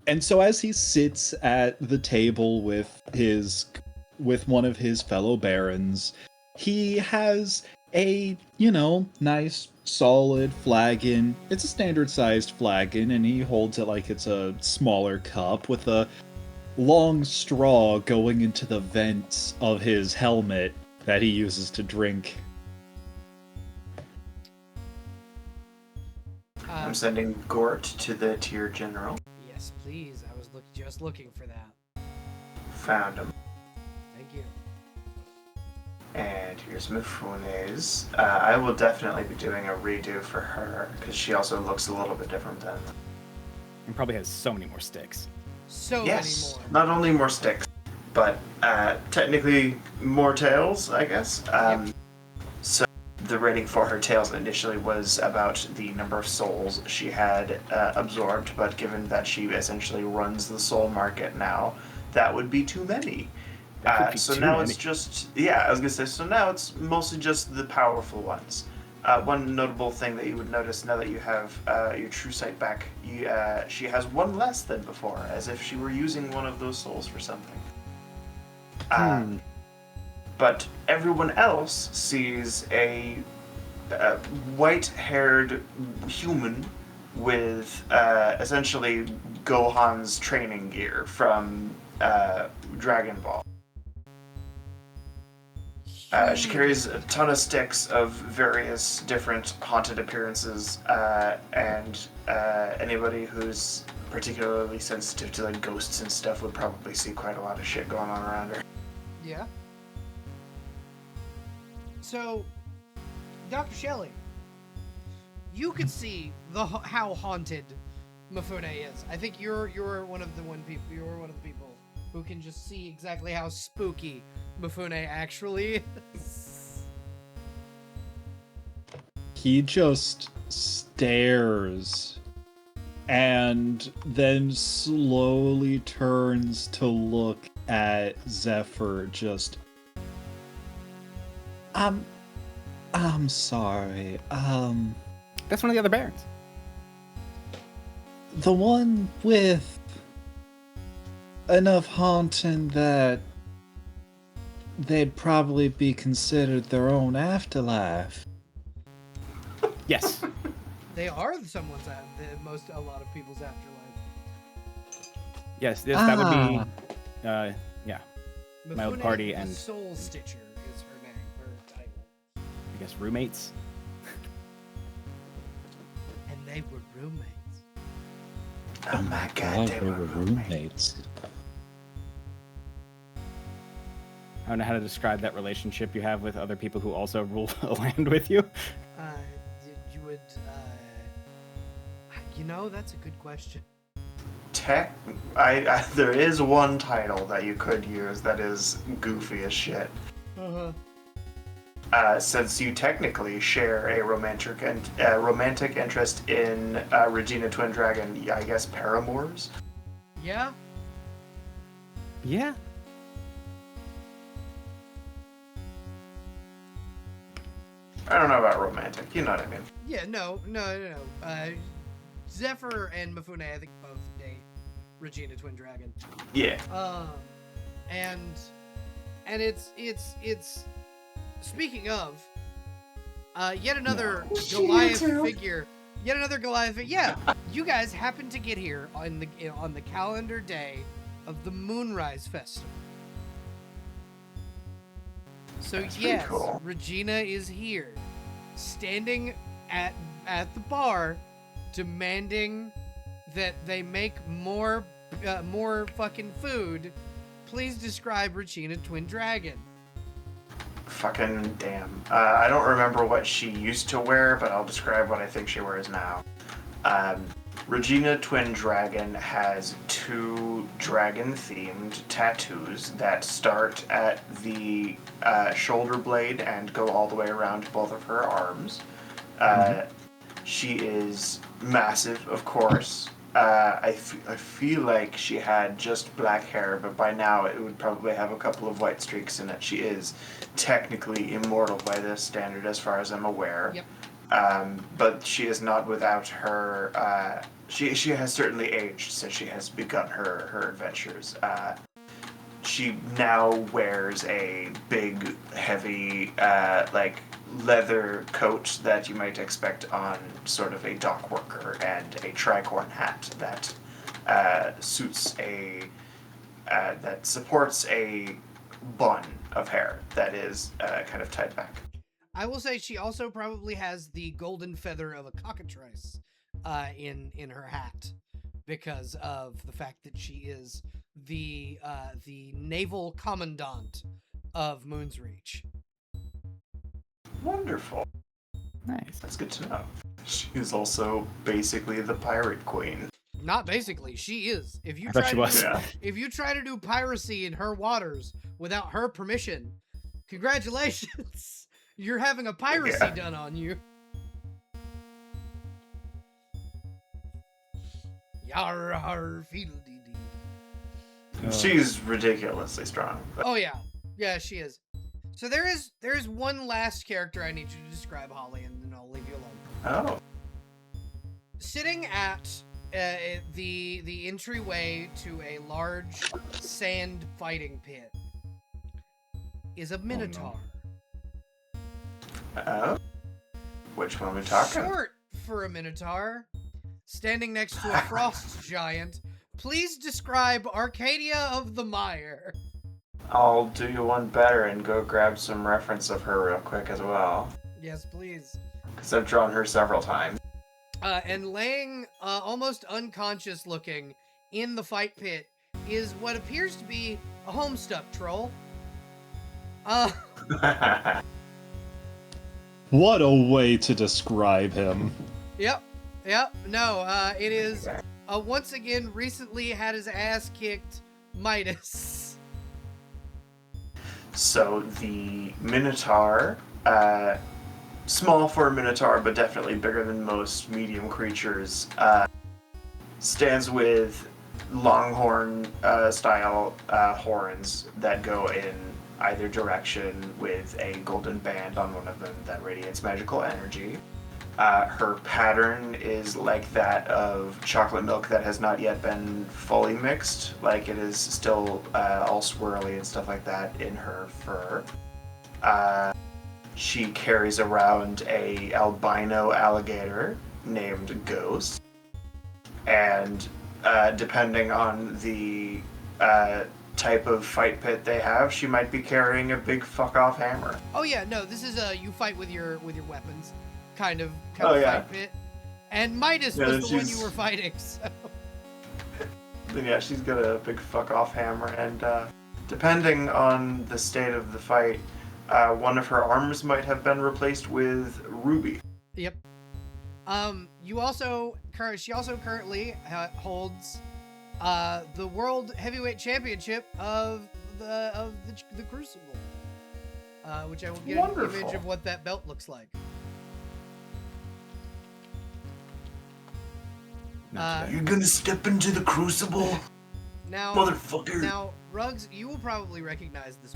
And so as he sits at the table with one of his fellow barons, he has a, nice solid flagon. It's a standard sized flagon, and he holds it like it's a smaller cup with a long straw going into the vents of his helmet that he uses to drink. I'm sending Gort to the tier general. Yes, please. I was just looking for that. Found him. Thank you. And here's Mifune's. I will definitely be doing a redo for her, because she also looks a little bit different than... And probably has so many more sticks. So Yes, many more. not only more sticks, but technically more tails, I guess. So the rating for her tails initially was about the number of souls she had absorbed, but given that she essentially runs the soul market now, that would be too many. So now it's just, yeah, I was gonna say, so now it's mostly just the powerful ones. One notable thing that you would notice now that you have your true sight back, she has one less than before, as if she were using one of those souls for something. But everyone else sees a white-haired human with essentially Gohan's training gear from Dragon Ball. She carries a ton of sticks of various different haunted appearances, and anybody who's particularly sensitive to like ghosts and stuff would probably see quite a lot of shit going on around her. Yeah. So, Dr. Shelley, you could see how haunted Mifune is. I think you're one of the people who can just see exactly how spooky Mifune actually is. He just stares and then slowly turns to look at Zephyr. Just, I'm sorry. That's one of the other barons. The one with enough haunting that they'd probably be considered their own afterlife. Yes. They are someone's a lot of people's afterlife. Yes, that would be yeah. My old Mifune party the and- Soul Stitcher is her name, her title. I guess roommates. And they were roommates. Oh my god, they were roommates. I don't know how to describe that relationship you have with other people who also rule a land with you. You would, that's a good question. There is one title that you could use that is goofy as shit. Since you technically share a romantic interest in Regina Twin Dragon, I guess paramours? Yeah? Yeah. I don't know about romantic, you know what I mean. Yeah, no. Zephyr and Mifune, I think, both date Regina Twin Dragon. Yeah. And it's speaking of, yet another Goliath figure. Yet another Goliath figure. Yeah, you guys happened to get here on the calendar day of the Moonrise Festival. So That's pretty yes, cool. Regina is here, standing at the bar, demanding that they make more fucking food. Please describe Regina Twin Dragon. Fucking damn. I don't remember what she used to wear, but I'll describe what I think she wears now. Regina Twin Dragon has 2 dragon-themed tattoos that start at the shoulder blade and go all the way around both of her arms. She is massive, of course. I feel like she had just black hair, but by now it would probably have a couple of white streaks in it. She is technically immortal by this standard, as far as I'm aware. Yep. But she is not without her. She has certainly aged since she has begun her adventures. She now wears a big, heavy, leather coat that you might expect on sort of a dock worker, and a tricorn hat that that supports a bun of hair that is kind of tied back. I will say she also probably has the golden feather of a cockatrice in her hat, because of the fact that she is the naval commandant of Moon's Reach. Wonderful. Nice. That's good to know. She is also basically the pirate queen. Not basically, she is. If you I thought try she to was. do, Yeah. if you try to do piracy in her waters without her permission, congratulations. You're having a piracy Yeah. done on you. Yar har fiddle dee dee. She's ridiculously strong. But Oh yeah, she is. So there is one last character I need you to describe, Holly, and then I'll leave you alone. oh, Sitting at the entryway to a large sand fighting pit is a minotaur. which one are we talking? Short for a minotaur, standing next to a frost giant. Please describe Arcadia of the Mire. I'll do you one better and go grab some reference of her real quick as well, Yes, please. because I've drawn her several times. And laying almost unconscious looking in the fight pit is what appears to be a homestuck troll. What a way to describe him. Yep. No, it is once again recently had his ass kicked Midas. So the Minotaur, small for a Minotaur, but definitely bigger than most medium creatures, stands with longhorn style horns that go in either direction with a golden band on one of them that radiates magical energy. Her pattern is like that of chocolate milk that has not yet been fully mixed, like it is still all swirly and stuff like that in her fur. She carries around a albino alligator named Ghost, and depending on the type of fight pit they have, she might be carrying a big fuck off hammer. Oh yeah, no, this is a you fight with your weapons kind of Oh, yeah. fight pit. And Midas Yeah, was the one she's- you were fighting, so Then yeah, she's got a big fuck off hammer, and depending on the state of the fight, one of her arms might have been replaced with ruby. yep. You also she also currently holds the World Heavyweight Championship of the Crucible, which I will get an Wonderful. image of what that belt looks like. Not today. You're gonna step into the Crucible, Now, motherfucker. Now, Ruggs, you will probably recognize this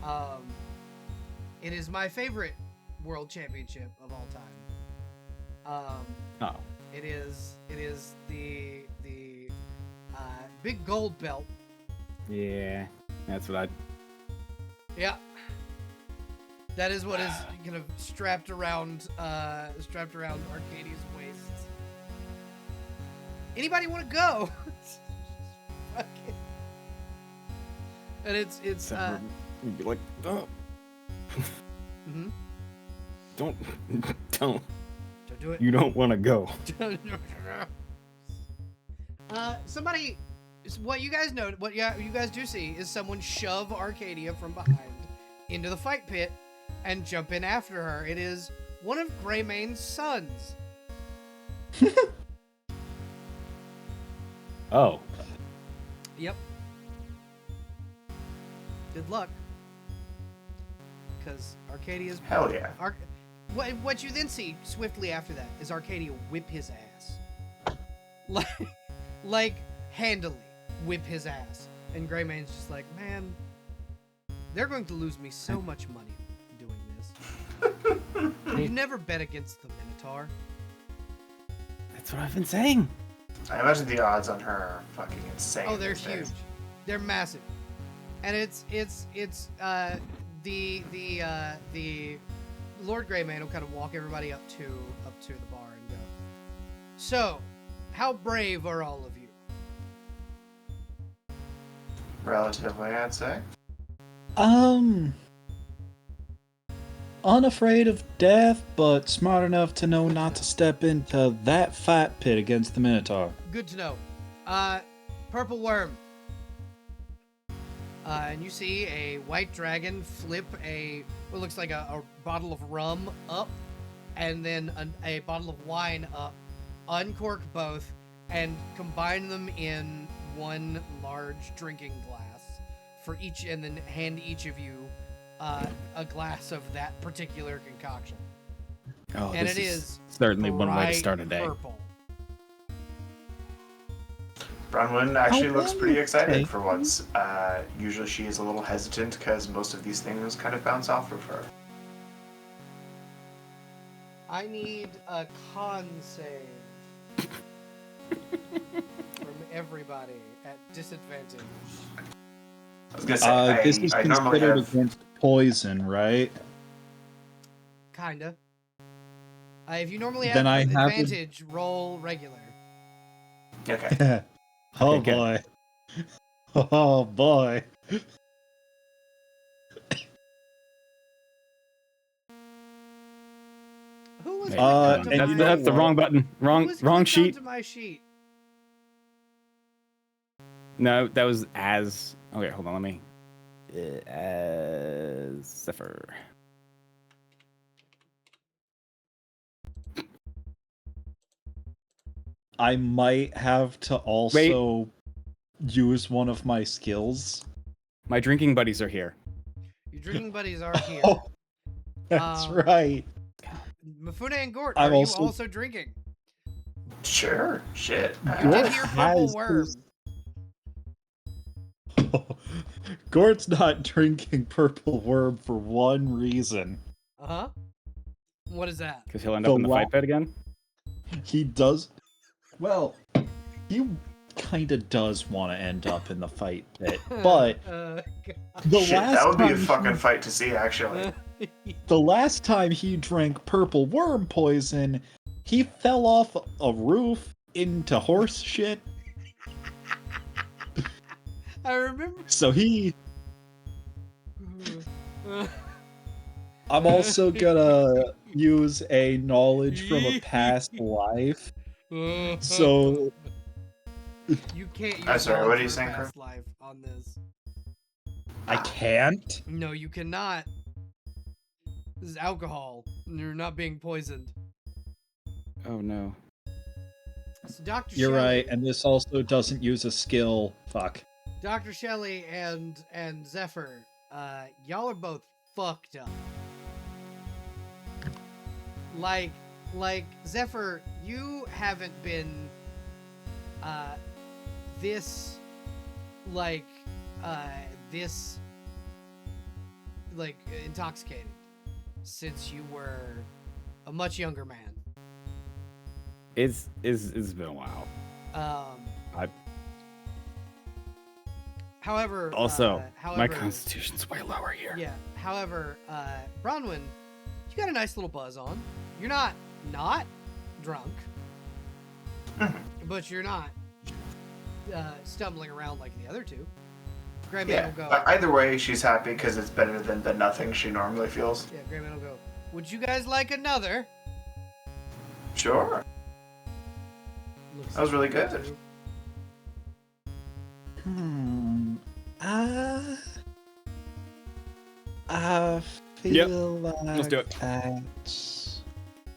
belt. It is my favorite world championship of all time. Oh. It is the big gold belt. Yeah. That's what I. Yeah. That is what is kind of strapped around Arcadia's waist. Anybody want to go? Fuck it. And it's You'd be like, oh, mhm. don't. Don't do it. You don't want to go. Somebody, what you guys know, what you guys do see is someone shove Arcadia from behind into the fight pit and jump in after her. It is one of Greymane's sons. Oh. Yep. Good luck. Because Arcadia's... Hell yeah. What you then see swiftly after that is Arcadia whip his ass. Like handily whip his ass. And Greymane's just like, man, they're going to lose me so much money doing this. You never bet against the Minotaur. That's what I've been saying. I imagine the odds on her are fucking insane. Oh, they're these days. huge. They're massive. And it's the Lord Greymane will kind of walk everybody up to the bar and go. So, how brave are all of you? Relatively, I'd say. Unafraid of death, but smart enough to know not to step into that fight pit against the Minotaur. Good to know. Purple Worm. And you see a white dragon flip what looks like a bottle of rum up, and then a bottle of wine up, uncork both, and combine them in one large drinking glass for each, and then hand each of you a glass of that particular concoction. Oh, And this it is certainly one way to bright start a day. Purple. Bronwyn actually Oh, looks pretty excited okay. for once. Usually she is a little hesitant because most of these things kind of bounce off of her. I need a con save from everybody at disadvantage. I was gonna say, This is I normally considered have... against poison, right? Kinda. If you normally Then have I have to- advantage, roll regular. Okay. Oh Okay, boy. Oh boy. Who was Hey, clicked Uh, onto and that's, you my... know that's the what? wrong button. Who Wrong was wrong clicked sheet. onto my sheet? No, that was as. Okay, hold on. Let me. As Zephyr. I might have to also use one of my skills. My drinking buddies are here. Your drinking buddies are here. Oh, that's Um, right. Mifune and Gort, I'm are also- you also drinking? Sure. Shit. You Gort did hear Purple has Worm. his- Gort's not drinking purple worm for one reason. Uh-huh. What is that? Because he'll end The up in the la- fight pit again. He does. Well, he kind of does want to end up in the fight pit, but the Shit, last that would be a time fucking fight to see, actually. the last time he drank purple worm poison, he fell off a roof into horse shit. I remember. So I'm also gonna use a knowledge from a past life. So You can't use I'm sorry, what are you knowledge from saying, past life on this. I can't. No, you cannot. This is alcohol. And you're not being poisoned. Oh no. So Dr. You're Shelley, right, and this also doesn't use a skill. Fuck. Dr. Shelley and Zephyr, y'all are both fucked up. Like Zephyr, you haven't been this intoxicated since you were a much younger man. It's been a while. However, Also, however, my constitution's way lower here. Yeah. However, Bronwyn, you got a nice little buzz on. You're not drunk, but you're not stumbling around like the other two. Greyman Yeah, will go. but either way, she's happy because it's better than the nothing she normally feels. Yeah, Greyman will go. Would you guys like another? Sure. Looks That was really good. I feel like Let's do it.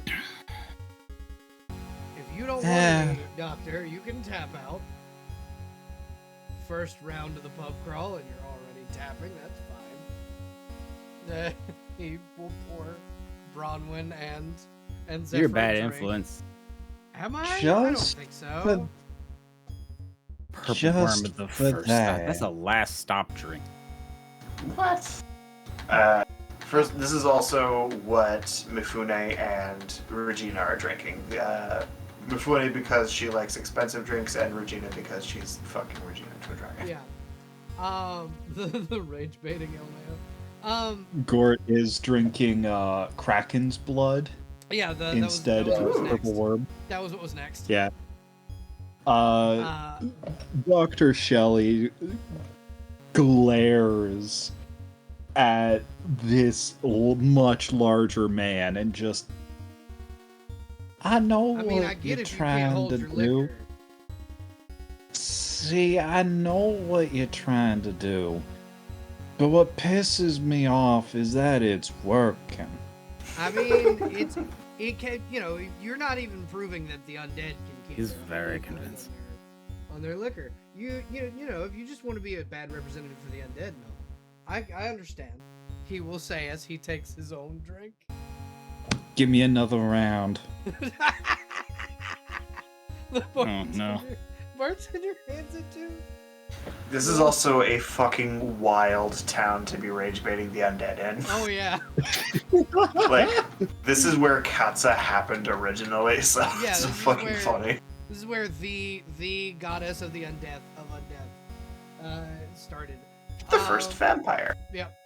If you don't want any, Doctor, you can tap out. First round of the pub crawl, and you're already tapping. That's fine. He will pour Bronwyn and Zephyr You're a bad drink. influence. Am I? I don't Just think so. Purple Just worm at the for first. that. That's a last stop drink. What? First, this is also what Mifune and Regina are drinking. Mifune because she likes expensive drinks, and Regina because she's fucking Regina to a dragon. Yeah. The rage baiting LMAO. Gort is drinking Kraken's blood Yeah, instead that of was what was purple next. worm. That was what was next. Yeah. Uh, Dr. Shelley glares at this much larger man and just, I know I mean, I what get you're if you can't trying hold to your do. liquor. See, I know what you're trying to do. But what pisses me off is that it's working. I mean, it can, you're not even proving that the undead can keep. He's their very hold convinced. on their liquor. You know, if you just want to be a bad representative for the undead, no, I understand. He will say as he takes his own drink. Give me another round. The no. bartender hands it to. This is also a fucking wild town to be rage baiting the undead in. Oh yeah. Like, this is where Katsa happened originally, so Yeah, it's this is fucking where- funny. This is where the goddess of the undead started. The first vampire. Yep.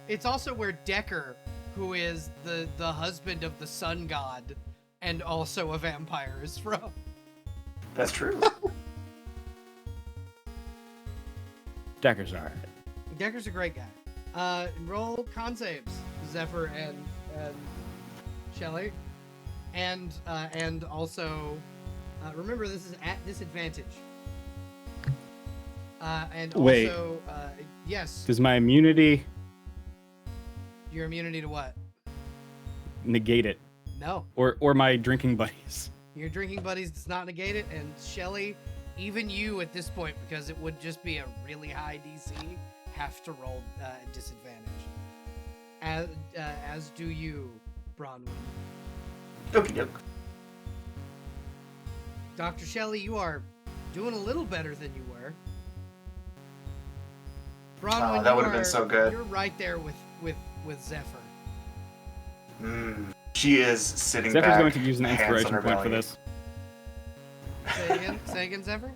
It's also where Decker, who is the husband of the sun god and also a vampire, is from. That's true. Decker's alright. Decker's a great guy. Roll con saves, Zephyr and Shelly, and also remember this is at disadvantage. And Wait. also yes, Does my immunity your immunity to what? negate it? No, Or my drinking buddies? your drinking buddies does not negate it, and Shelly, even you at this point, because it would just be a really high DC, have to roll disadvantage. As do you, Bronwyn. Okie doke. Dr. Shelley, you are doing a little better than you were. Bronwyn, that you would've been are- so good. You're right there with Zephyr. She is sitting Zephyr's back. going to use an hands on inspiration her point for belly. this. Say again, Zephyr?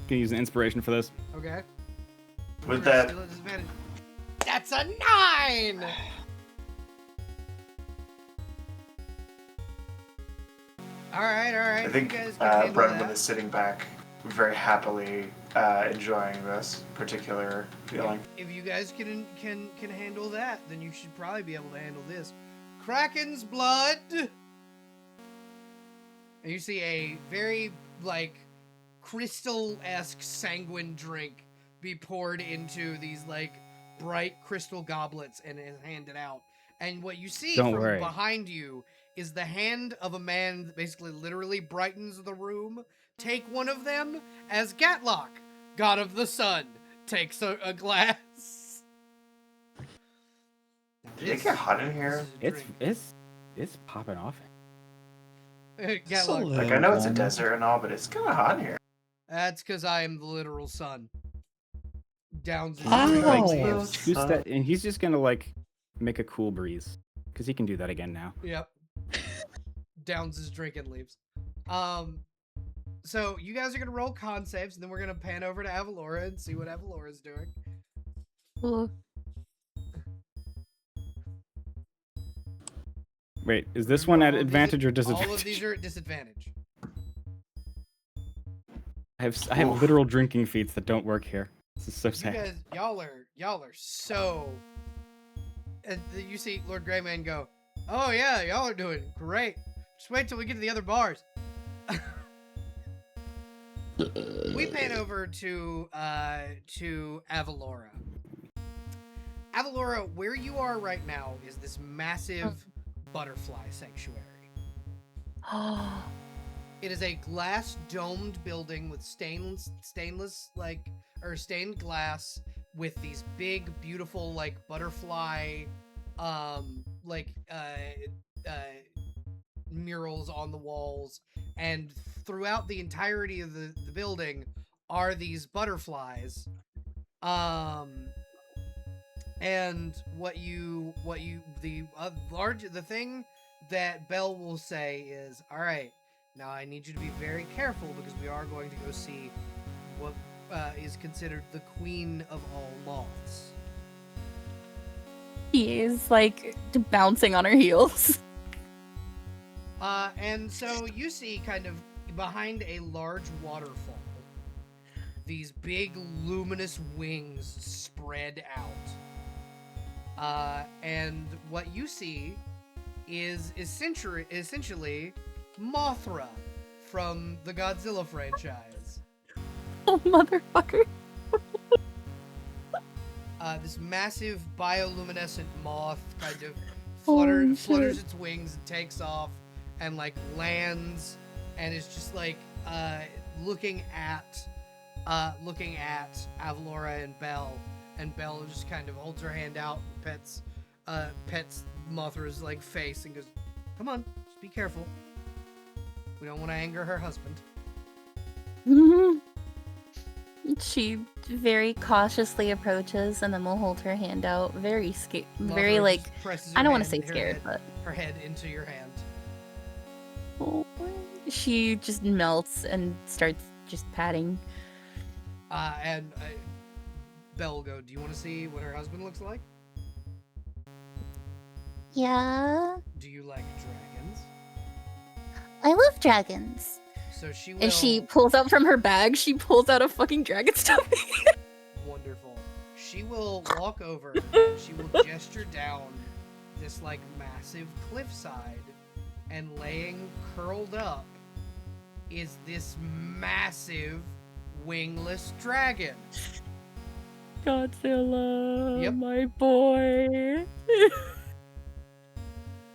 Gonna use an inspiration for this. Okay. With You're that, still at disadvantage. That's a 9! Alright. I think you guys can handle Brendan that. is sitting back, very happily enjoying this particular feeling. If you guys can handle that, then you should probably be able to handle this. Kraken's blood! And you see a very, crystal-esque sanguine drink be poured into these, bright crystal goblets and is handed out. And what you see Don't from worry. behind you is the hand of a man that basically literally brightens the room. Take one of them as Gatlock, god of the sun, takes a glass. Now Did it get hot in here? this is It's popping off. a drink. Gatlock. Like, I know it's a desert and all, but it's kind of hot in here. That's because I am the literal sun. Downs his Oh. drink Like, and Oh. leaves. And he's just gonna make a cool breeze because he can do that again now. Yep. Downs his drink and leaves. So you guys are gonna roll con saves, and then we're gonna pan over to Avalora and see what Avalora's doing. Ooh. Wait, is this one at All of these- advantage or All of disadvantage? these are at disadvantage. I have Oof. literal drinking feats that don't work here. This is so You sad. guys, y'all are so. And you see Lord Greyman go, "Oh yeah, y'all are doing great. Just wait till we get to the other bars." We pan over to Avalora. Avalora, where you are right now is this massive butterfly sanctuary. It is a glass domed building with stained glass with these big beautiful butterfly murals on the walls, and throughout the entirety of the building are these butterflies. And the thing that Belle will say is, all right, now I need you to be very careful because we are going to go see what is considered the queen of all moths. He is like bouncing on her heels. And so you see kind of behind a large waterfall, these big luminous wings spread out. And what you see is essentially Mothra from the Godzilla franchise. Oh, motherfucker. This massive bioluminescent moth kind of Holy flutters shit. its wings and takes off and like lands and is just like looking at Avalora and Belle, and Belle just kind of holds her hand out and pets Mothra's like face and goes, "Come on, just be careful. We don't want to anger her husband." She very cautiously approaches and then will hold her hand out, very very Mothra like, just presses I her don't want to hand- say her scared, head- but her head into your hand. she just melts and starts just patting. And Belle will go, "Do you want to see what her husband looks like? Yeah. Do you like dragons?" I love dragons. So she will. And she pulls out from her bag, she pulls out a fucking dragon stuffing. Wonderful. She will walk over and she will gesture down this like massive cliffside, and laying curled up is this massive wingless dragon. Godzilla, Yep. my boy.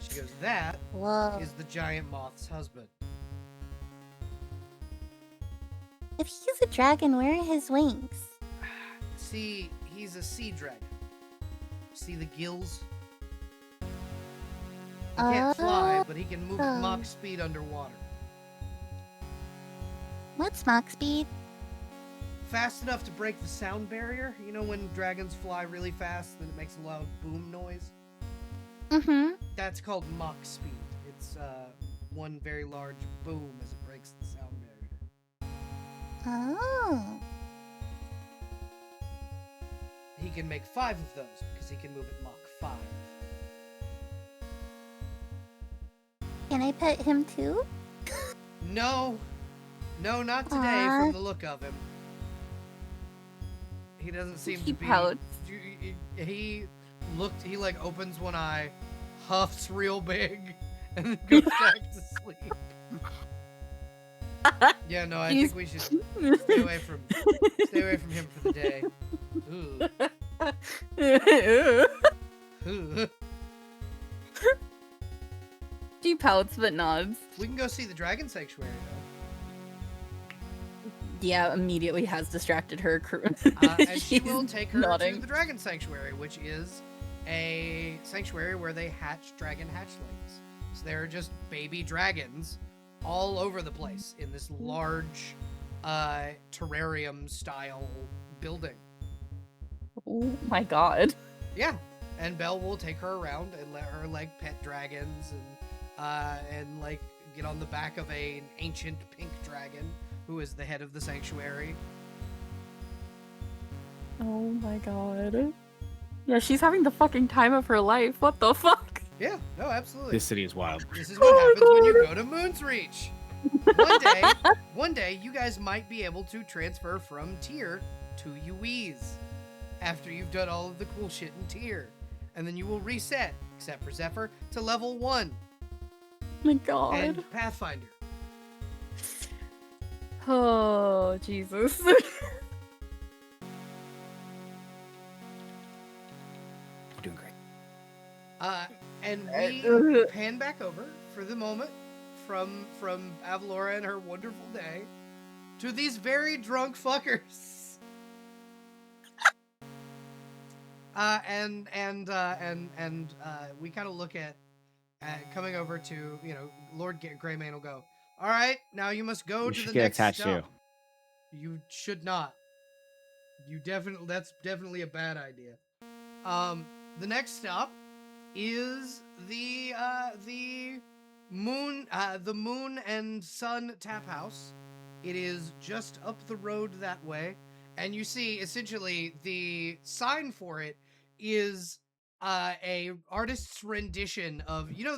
She goes, "That Whoa. is the giant moth's husband." If he's a dragon, where are his wings? See, he's a sea dragon. See the gills? He can't fly, but he can move at Mach speed underwater. What's Mach speed? Fast enough to break the sound barrier. You know when dragons fly really fast and it makes a loud boom noise? Mm-hmm. That's called Mach speed. It's one very large boom as it breaks the sound barrier. Oh. He can make 5 of those because he can move at Mach 5. Can I pet him too? No, not today. Aw. From the look of him, he doesn't seem He to be. pouts. He looked. He like opens one eye, huffs real big, and then goes back to sleep. Yeah, no, I think we should stay away from him for the day. Ooh. She pouts but nods. We can go see the dragon sanctuary though. Yeah, immediately has distracted her crew. And she will She's take her nodding. to the dragon sanctuary, which is a sanctuary where they hatch dragon hatchlings. So there are just baby dragons all over the place in this large terrarium style building. Oh my god. Yeah, and Belle will take her around and let her like pet dragons and like get on the back of an ancient pink dragon who is the head of the sanctuary. Oh my god. Yeah, she's having the fucking time of her life. What the fuck? Yeah, no, absolutely. This city is wild. This is what happens when you go to Moon's Reach. One day, you guys might be able to transfer from Tier to uiese after you've done all of the cool shit in Tier. And then you will reset, except for Zephyr, to level 1 Oh my god. and Pathfinder. Oh, Jesus. Doing great. And we pan back over for the moment from Avalora and her wonderful day to these very drunk fuckers. And we kind of look at coming over to, you know, Lord Greymane will go, "All right, now you must go You to should the get next attached stop." to. You should not. That's definitely a bad idea. The next stop is the moon and sun tap house. It is just up the road that way, and you see essentially the sign for it is a artist's rendition of, you know,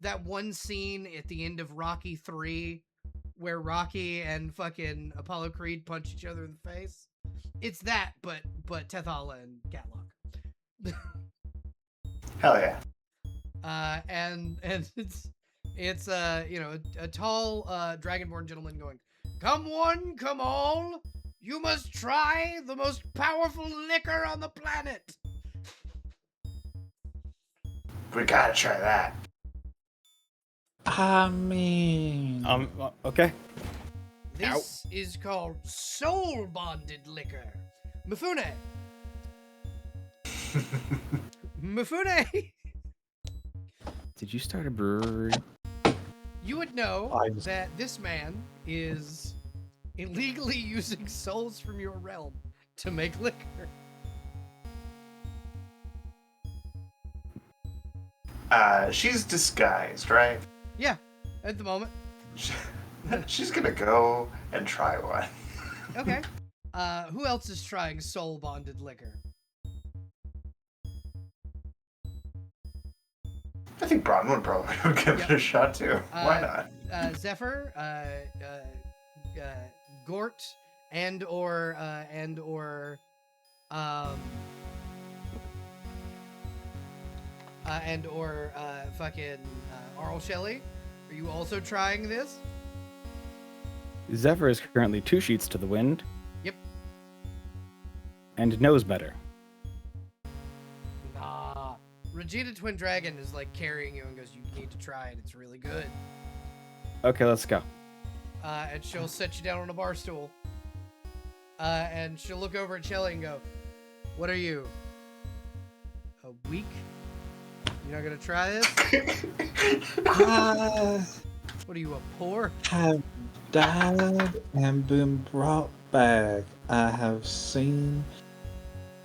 that one scene at the end of Rocky 3 where Rocky and fucking Apollo Creed punch each other in the face. It's that, but Tethala and Gatlock. Hell yeah. And it's you know, a tall dragonborn gentleman going, "Come one, come all, you must try the most powerful liquor on the planet." We gotta try that. I mean, Okay. This is called soul bonded liquor. Mifune. Mifune. Did you start a brewery? You would know that this man is illegally using souls from your realm to make liquor. She's disguised, right? Yeah, at the moment. She's gonna go and try one. Okay. Who else is trying soul bonded liquor? I think Bronwyn probably would give it a shot too. Why not? Zephyr, Gort, and or fucking Arl Shelley. Are you also trying this? Zephyr is currently 2 sheets to the wind. Yep. And knows better. Nah. Regina Twin Dragon is like carrying you and goes, "You need to try it. It's really good." Okay, let's go. And she'll set you down on a bar stool. And she'll look over at Shelly and go, "What are you? A week? You're not gonna try this? What are you, a poor?" have died and been brought back. I have seen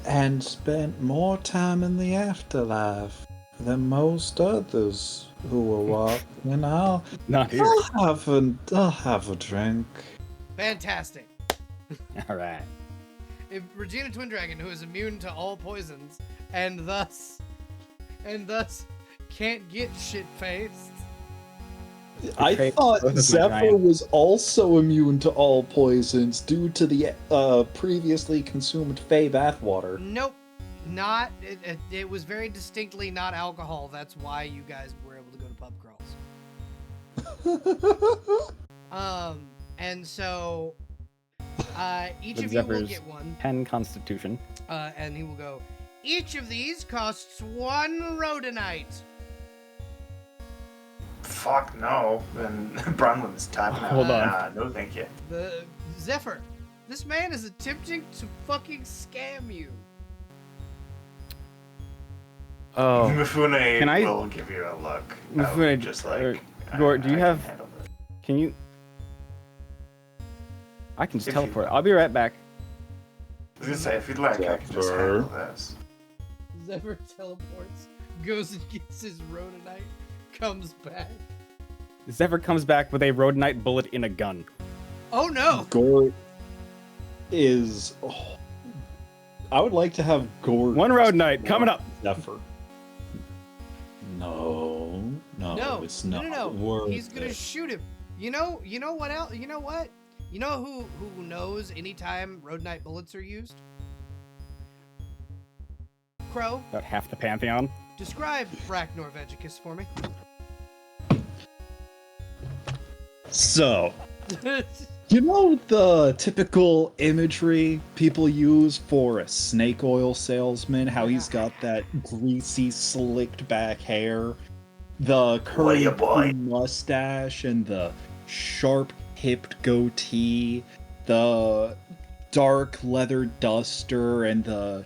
and spent more time in the afterlife than most others who were walking. Not here. I'll have a drink. Fantastic. All right. If Regina Twin Dragon, who is immune to all poisons and thus can't get shit faced. I Okay, thought both of them Zephyr giant. was also immune to all poisons due to the previously consumed Fey bathwater. Nope. Not it was very distinctly not alcohol. That's why you guys were able to go to pub crawls. And so each But of you will Zephyr's get one. 10 Constitution. And he will go, "Each of these costs 1 rhodonite." Fuck no. And Bronwyn's tapping out. Hold on. No, thank you. The Zephyr, this man is attempting to fucking scam you. Oh. Mifune Can I- will give you a look. Mifune, Just like. Gort, do you I have- can handle this. Can you... I can just If you- teleport. I'll be right back. I was gonna say, if you'd like, I can just Zephyr. handle this. Zephyr teleports, goes and gets his rhodonite, comes back. Zephyr comes back with a Rhodonite bullet in a gun. Oh no! Gort is. I would like to have Gort. 1 Rhodonite coming up. Zephyr. No, No, it's no, not. no, no. Worth He's gonna it. shoot him. You know what else? You know what? You know who knows anytime rhodonite bullets are used? Crow, About half the Pantheon. describe Ragnar Vegicus for me. So, you know the typical imagery people use for a snake oil salesman? How he's got that greasy, slicked back hair, the curly ya, boy? mustache, and the sharp-hipped goatee, the dark leather duster, and the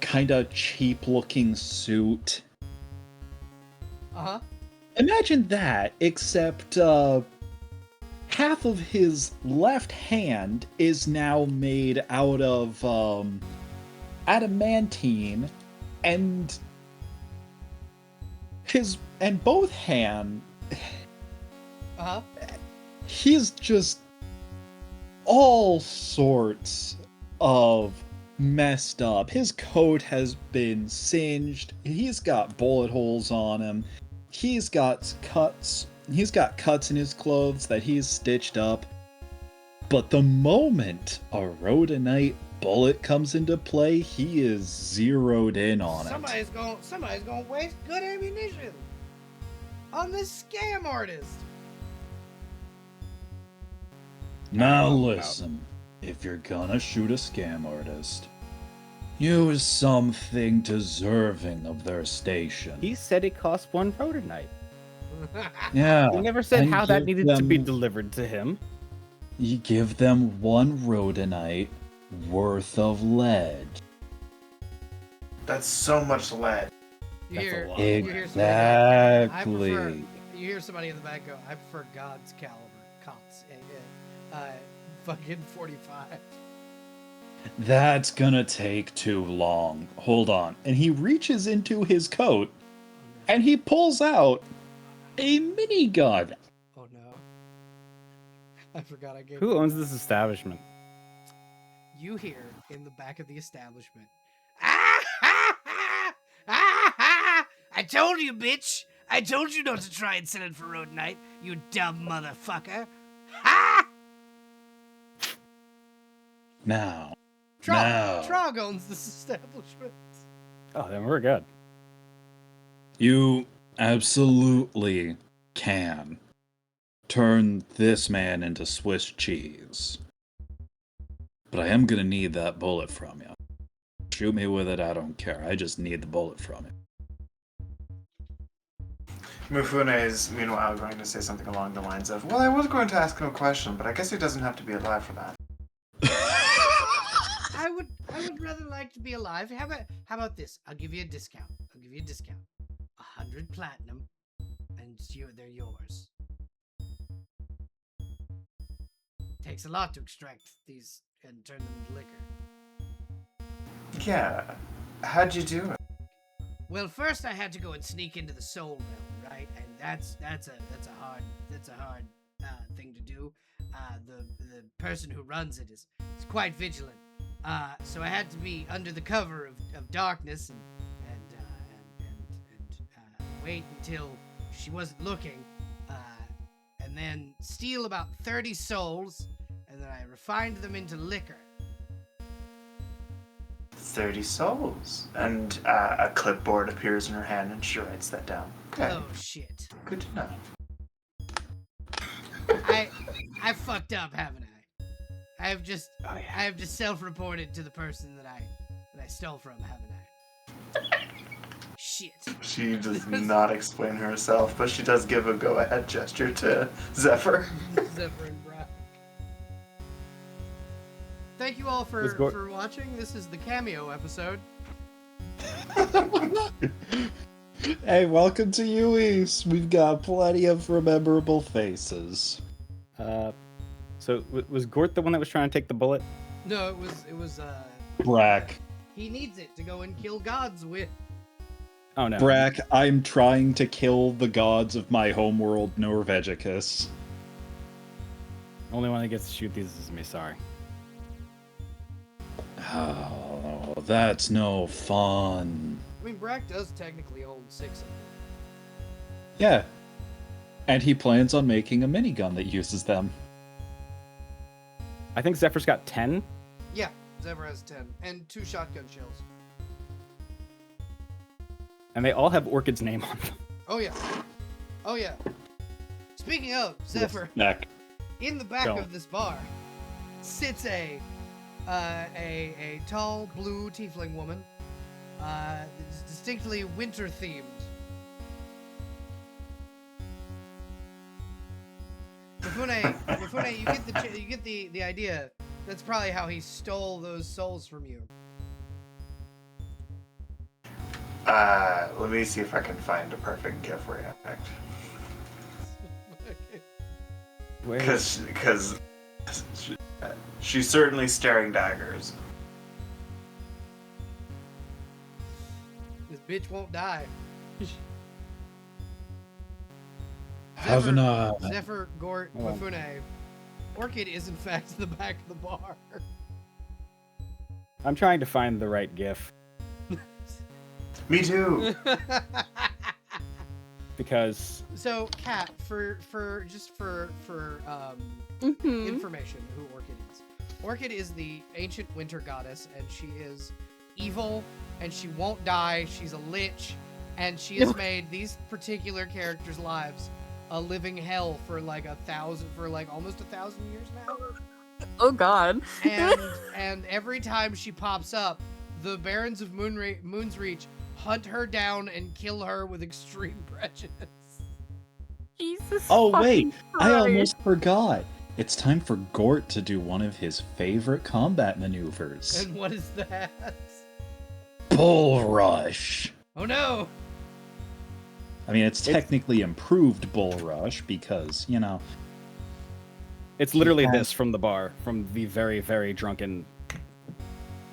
kind of cheap-looking suit. Uh-huh. Imagine that, except half of his left hand is now made out of adamantine, and both hand, Uh-huh. he's just all sorts of messed up. His coat has been singed. He's got bullet holes on him. He's got cuts. He's got cuts in his clothes that he's stitched up. But the moment a rhodonite bullet comes into play, he is zeroed in on it. Somebody's gonna waste good ammunition on this scam artist. Now listen, if you're gonna shoot a scam artist, use something deserving of their station. He said it cost 1 rhodonite. Yeah. He never said and how that give needed to be them- delivered to him. You give them 1 rhodonite worth of lead. That's so much lead. You hear, lot. you hear somebody go, Exactly. you hear somebody in the back go, I prefer God's caliber. Cots. Fucking 45. That's gonna take too long. Hold on. And he reaches into his coat and he pulls out a minigun. Oh no. I forgot I gave Who owns this establishment? You hear in the back of the establishment. Ah, ha, ha, ah, ha. I told you, bitch. I told you not to try and sell it for rhodonite, you dumb motherfucker. Ha! Now. Trog owns this establishment. Oh, then we're good. You absolutely can turn this man into Swiss cheese. But I am gonna need that bullet from you. Shoot me with it, I don't care. I just need the bullet from you. Mufune is meanwhile going to say something along the lines of, well, I was going to ask him a question, but I guess he doesn't have to be alive for that. I would rather like to be alive. How about this? I'll give you a discount. 100 platinum, and they're yours. Takes a lot to extract these and turn them into liquor. Yeah. How'd you do it? Well, first I had to go and sneak into the soul realm, right? And that's a hard thing to do. The person who runs it is quite vigilant. So I had to be under the cover of darkness and wait until she wasn't looking, and then steal about 30 souls, and then I refined them into liquor. 30 souls. And a clipboard appears in her hand and she writes that down. Okay. Oh shit! Good to know. I fucked up, haven't I? I have just self-reported to the person that I stole from, haven't I? Shit. She does not explain herself, but she does give a go-ahead gesture to Zephyr. Zephyr and Brock. Thank you all for watching. This is the cameo episode. Hey, welcome to uiese. We've got plenty of rememberable faces. So was Gort the one that was trying to take the bullet? No, it was Brack. He needs it to go and kill gods with. Oh no. Brack, I'm trying to kill the gods of my homeworld, Norvegicus. Only one that gets to shoot these is me, sorry. Oh, that's no fun. I mean, Brack does technically own 6 of them. Yeah. And he plans on making a minigun that uses them. I think Zephyr's got 10. Yeah, Zephyr has 10 and 2 shotgun shells. And they all have Orchid's name on them. Oh yeah. Speaking of Zephyr, Neck. in the back Don't. of this bar sits a tall blue tiefling woman, that's distinctly winter themed. Mifune, you get the idea. That's probably how he stole those souls from you. Let me see if I can find a perfect GIF react. Because she's certainly staring daggers. This bitch won't die. Have an eye. Zephyr, Gort, Mifune. Orchid is in fact in the back of the bar. I'm trying to find the right GIF Me too. because So, Kat, for Mhm. information, who Orchid is. Orchid is the ancient winter goddess, and she is evil, and she won't die. She's a lich, and she has made these particular characters' lives a living hell for like almost 1,000 years now. Oh God. And every time she pops up, the Barons of Moon's Reach hunt her down and kill her with extreme prejudice. Jesus. Oh fucking wait, I Christ. almost forgot. It's time for Gort to do one of his favorite combat maneuvers. And what is that? Bull Rush. Oh no! I mean, it's technically improved Bull Rush because, you know. it's literally Yeah. this from the bar, from the very, very drunken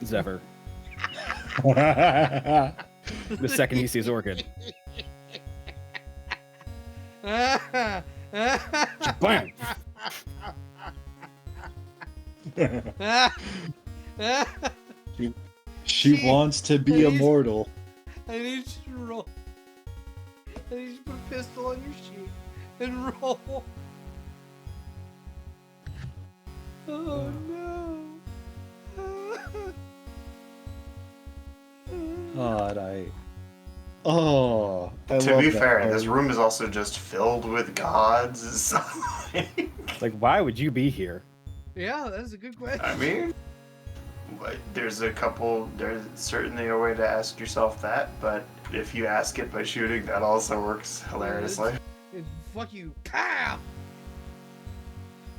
Zephyr. The second he sees Orchid. Bam! She wants to be Please. immortal. I need you to roll. I need you to put a pistol on your sheet and roll. Oh no. God, I To love be that fair, part. this room is also just filled with gods. So, Like, why would you be here? Yeah, that's a good question. I mean, there's certainly a way to ask yourself that, but if you ask it by shooting, that also works hilariously. Fuck you. Pow!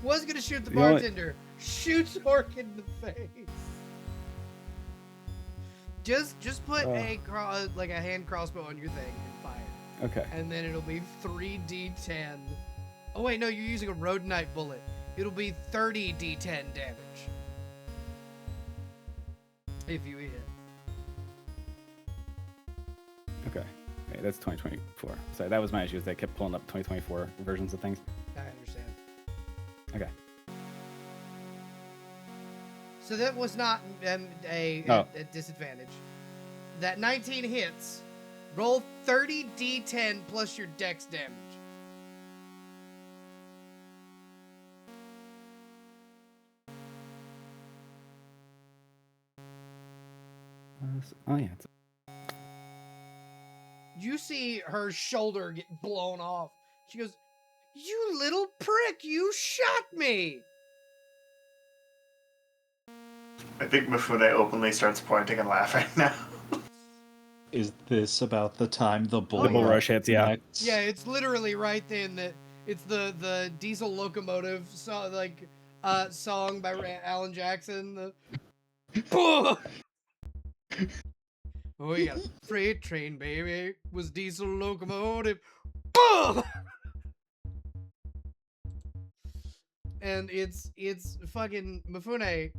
Was gonna shoot the You know what? bartender. Shoots Orchid in the face. Just put a hand crossbow on your thing and fire. Okay. And then it'll be 3d10. Oh wait, no, you're using a Rhodonite bullet. It'll be 30d10 damage. If you hit. Okay. Okay, that's 2024. So that was my issue, is they kept pulling up 2024 versions of things. I understand. Okay. So that was not a disadvantage. That 19 hits. Roll 30d10 plus your dex damage. Oh yeah. It's, You see her shoulder get blown off. She goes, "You little prick, you shot me!" I think Mifune openly starts pointing and laughing now. Is this about the time the Bull, The Bull Rush hits, yeah. next? Yeah, it's literally right then that it's the diesel locomotive song by Alan Jackson. The oh, you got a freight train, baby. Was diesel locomotive. And it's fucking Mifune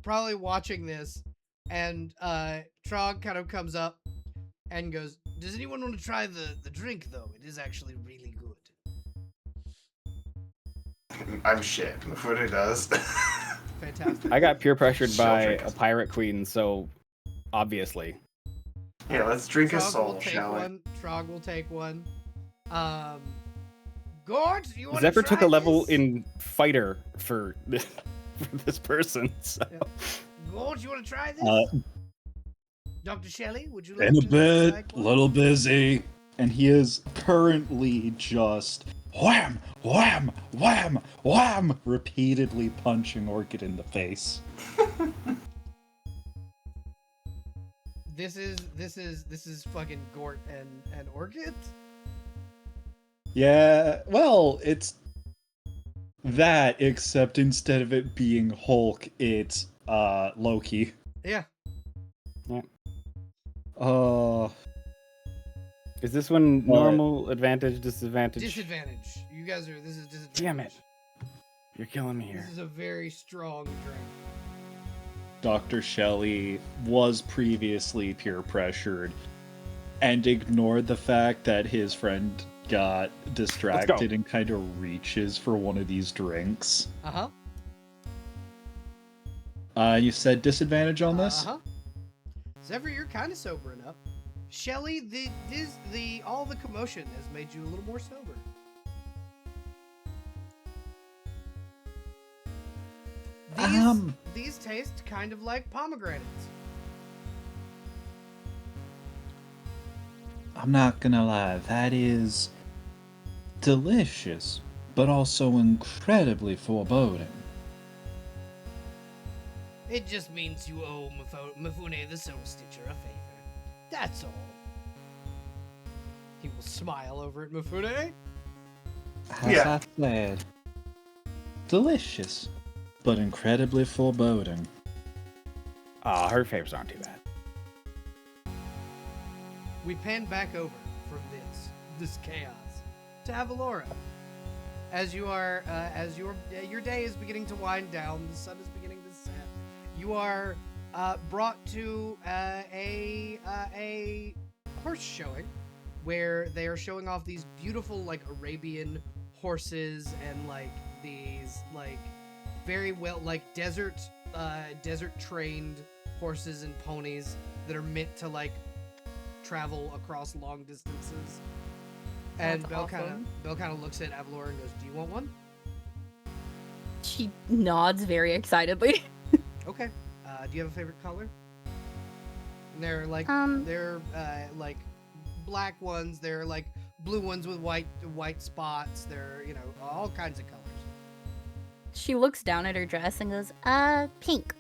probably watching this, and Trog kind of comes up and goes, "Does anyone want to try the drink though? It is actually really good." I'm shit. Mifune does. Fantastic. I got peer pressured by She'll drink a us. pirate queen, so obviously. Yeah, let's drink a Trog soul, will take shall we? one. Trog will take one. Gort, you want Zephyr to took try a level this? in fighter for this person, so. Yeah. Gort, you want to try this? Dr. Shelley, would you like In a to bit, like one? little busy. And he is currently just wham, wham, wham, wham, repeatedly punching Orchid in the face. This is fucking Gort and Orchid? Yeah, well, it's that, except instead of it being Hulk, it's Loki. Yeah. Is this one normal, advantage, disadvantage? Disadvantage. You guys are. This is disadvantage. Damn it. You're killing me here. This is a very strong drink. Dr. Shelley was previously peer pressured and ignored the fact that his friend got distracted and kind of reaches for one of these drinks. Uh huh. You said disadvantage on this? Uh-huh. Zephyr, you're kind of sobering up. Shelly, all the commotion has made you a little more sober. These taste kind of like pomegranates. I'm not gonna lie, that is delicious, but also incredibly foreboding. It just means you owe Mifune the Soul Stitcher a favor. That's all. He will smile over at Mifune. As I said, delicious, but incredibly foreboding. Oh, her favors aren't too bad. We pan back over from this chaos to Avalora. As you are, as your day is beginning to wind down, the sun is beginning to set. You are brought to a horse showing, where they are showing off these beautiful like Arabian horses and like these like very well like desert trained horses and ponies that are meant to like travel across long distances. And Belle kind of looks at Avalora and goes, "Do you want one?" She nods very excitedly. Okay. Do you have a favorite color? They're like like black ones. They're like blue ones with white spots. They're all kinds of colors. She looks down at her dress and goes, Pink.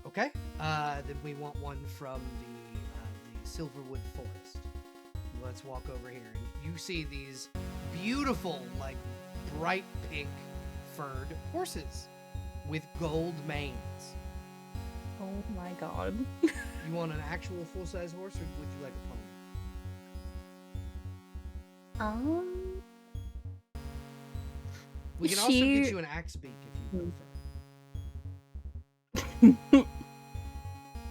Okay. Then we want one from the Silverwood Forest. Let's walk over here. And you see these beautiful, like bright pink furred horses with gold manes. oh my god. You want an actual full-size horse, or would you like a pony? We can also get you an axe beak if you prefer.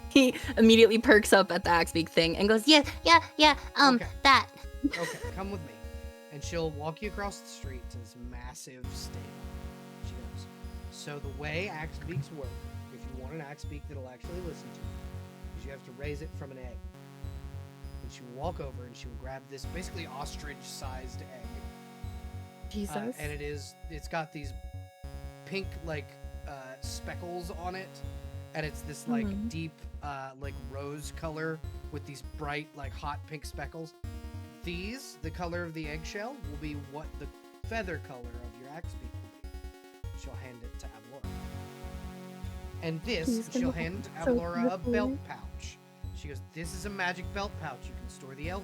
He immediately perks up at the Axbeak thing and goes, Yeah. Okay. That. Okay, come with me. And she'll walk you across the street to this massive stable. She goes, so the way axe beaks work, if you want an axe beak that'll actually listen to you, is you have to raise it from an egg. And she will walk over and she will grab this basically ostrich-sized egg. Jesus. And it's got these pink like speckles on it, and it's this like deep like rose color with these bright like hot pink speckles. The color of the eggshell, will be what the feather color of your axe beak will be. She'll hand it to Avalora. And she'll hand Avalora a belt pouch. She goes, this is a magic belt pouch. You can store the egg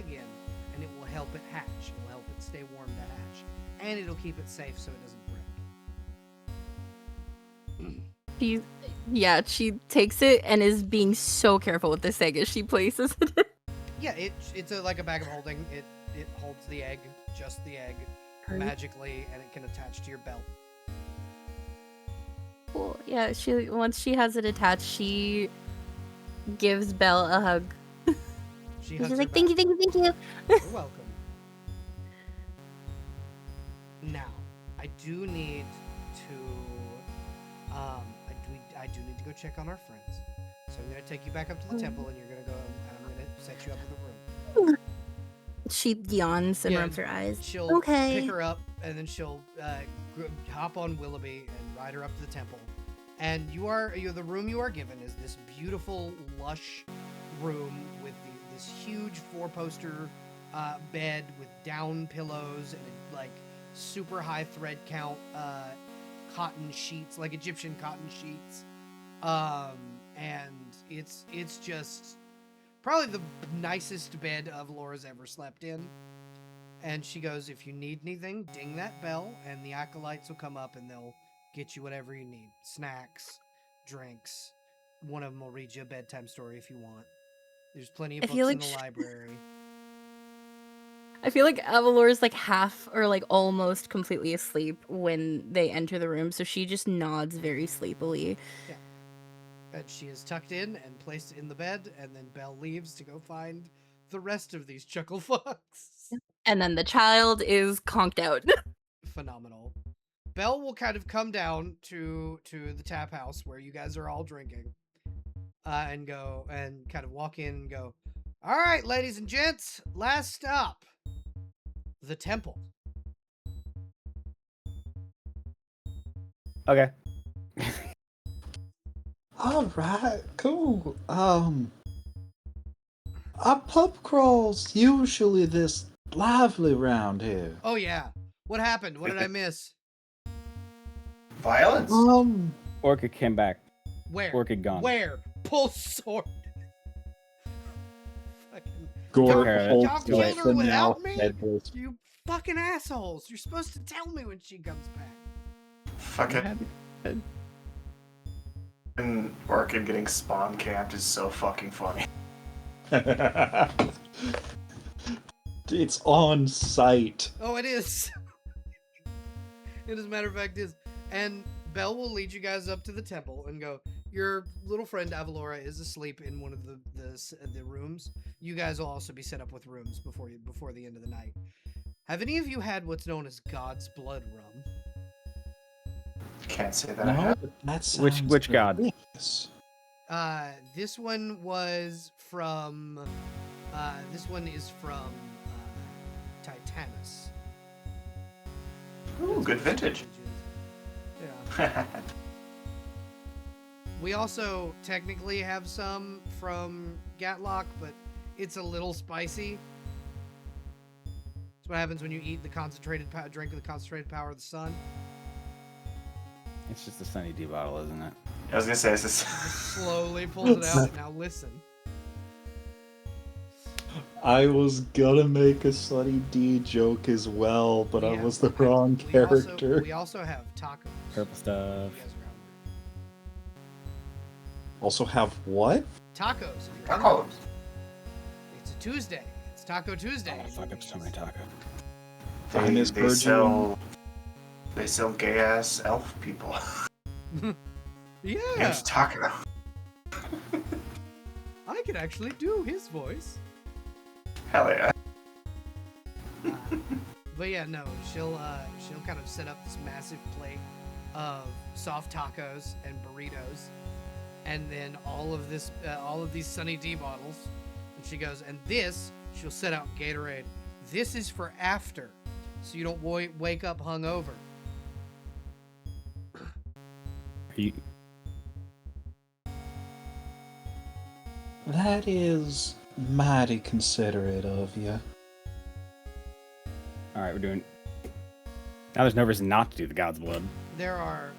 in, and it will help it hatch. It will help it stay warm to hatch. And it'll keep it safe so it doesn't break. She takes it and is being so careful with this egg as she places it. Yeah, it's like a bag of holding. It holds the egg, just the egg, magically, and it can attach to your belt. Cool. Yeah, once she has it attached, she gives Belle a hug. She's like, thank you. You're welcome. Now, I do need to I do need to go check on our friends. So I'm gonna take you back up to the temple, and you're gonna go, and I'm gonna set you up in the room. She yawns and rubs her eyes. She'll pick her up, and then she'll hop on Willoughby and ride her up to the temple. And the room you are given is this beautiful, lush room with this huge 4-poster bed with down pillows and like super high thread count cotton sheets, like Egyptian cotton sheets. And it's just probably the nicest bed Laura's ever slept in. And she goes, if you need anything, ding that bell, and the acolytes will come up and they'll get you whatever you need. Snacks, drinks. One of them will read you a bedtime story if you want. There's plenty of books in the library. I feel like Avalora's like half or like almost completely asleep when they enter the room, so she just nods very sleepily. Yeah. And she is tucked in and placed in the bed, and then Belle leaves to go find the rest of these chuckle fucks. And then the child is conked out. Phenomenal. Belle will kind of come down to the tap house where you guys are all drinking, and go and kind of walk in and go, "All right, ladies and gents, last stop, the temple." Okay. All right, cool. Are pub crawls usually this lively round here? Oh yeah, what happened? What did I miss? Violence? Orchid came back. Where? Orchid gone. Where? Pull sword. Fucking. Gore care of it. holds Y'all Too killed late. her the without now me? headless. You fucking assholes! You're supposed to tell me when she comes back. Fuck it. And Orchid getting spawn camped is so fucking funny. It's on site. Oh, it is. It, as a matter of fact, is. And Belle will lead you guys up to the temple and go, your little friend Avalora is asleep in one of the rooms. You guys will also be set up with rooms before the end of the night. Have any of you had what's known as God's blood rum? Can't say that I No, have. but that sounds Which god? delicious. This one was from. This one is from Titanus. Ooh, good vintage. Yeah. We also technically have some from Gatlock, but it's a little spicy. That's what happens when you eat the concentrated drink of the concentrated power of the sun. It's just a Sunny D bottle, isn't it? I was gonna say, it's just... Just slowly pulls it out. Now listen. I was gonna make a Sunny D joke as well, but I Yeah, was the wrong we character. We also have tacos. Purple stuff. You guys are hungry. Also have what? Tacos. If you're hungry. Tacos. It's a Tuesday. It's Taco Tuesday. Oh, fuck up so many tacos. Famous They virgin. sell gay ass elf people. Yeah. Here's taco. I can actually do his voice. Hell yeah. But yeah, no, she'll kind of set up this massive plate of soft tacos and burritos, and then all of these Sunny D bottles. And she goes, and this she'll set out Gatorade. This is for after, so you don't wake up hungover. Are you... That is mighty considerate of you. All right, we're doing. Now there's no reason not to do the God's blood. There are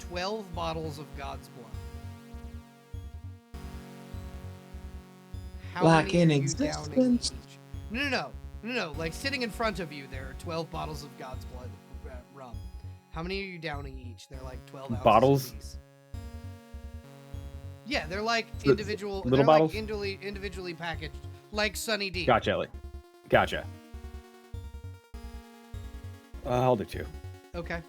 12 bottles of God's blood. How Like many in are you downing existence? each? No. Like sitting in front of you, there are 12 bottles of God's blood rum. How many are you downing each? They're like 12 ounces Bottles? apiece. Yeah, they're like The individual. little They're bottles? like individually packaged, like Sunny D. Gotcha, Ellie. Gotcha. I'll do 2. Okay.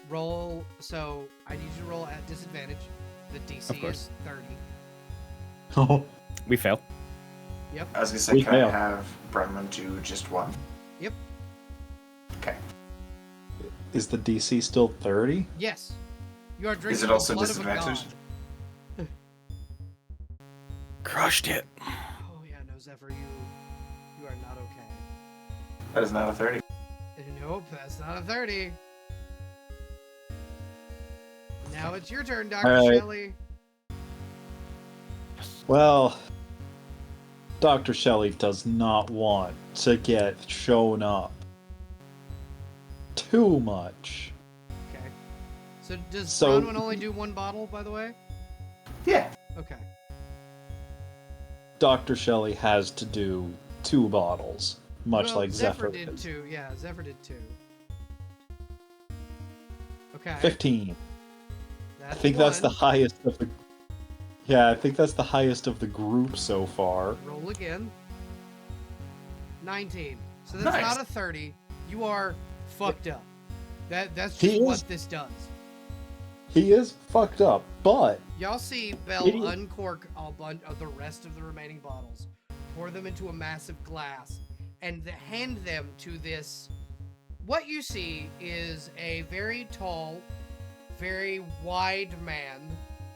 Roll. So I need you to roll at disadvantage. The DC Of course. is 30. Oh, We fail. Yep. I was gonna say, We can fail. I have Brenman do just one? Yep. Okay. is the DC still 30? Yes. You are drinking Is it the also blood of a disadvantage? god. Crushed it. Oh yeah, no, Zephyr, you are not okay. That is not a 30. Nope, that's not a 30. Now it's your turn, Dr. All right. Shelley. Well, Dr. Shelley does not want to get shown up too much. Okay. So does So- Bronwyn only do one bottle, by the way? Yeah. Okay. Dr. Shelley has to do 2 bottles, much Well, like Zephyr did is. 2. Yeah, Zephyr did 2. Okay. 15. I That's think that's the one. highest of the. Yeah, I think that's the highest of the group so far. Roll again. 19. So that's Nice. not a 30. You are fucked up. That's He just is. what this does. He is fucked up, but Y'all see Belle Idiot. uncork a bunch of the rest of the remaining bottles, pour them into a massive glass, and hand them to this what you see is a very tall, very wide man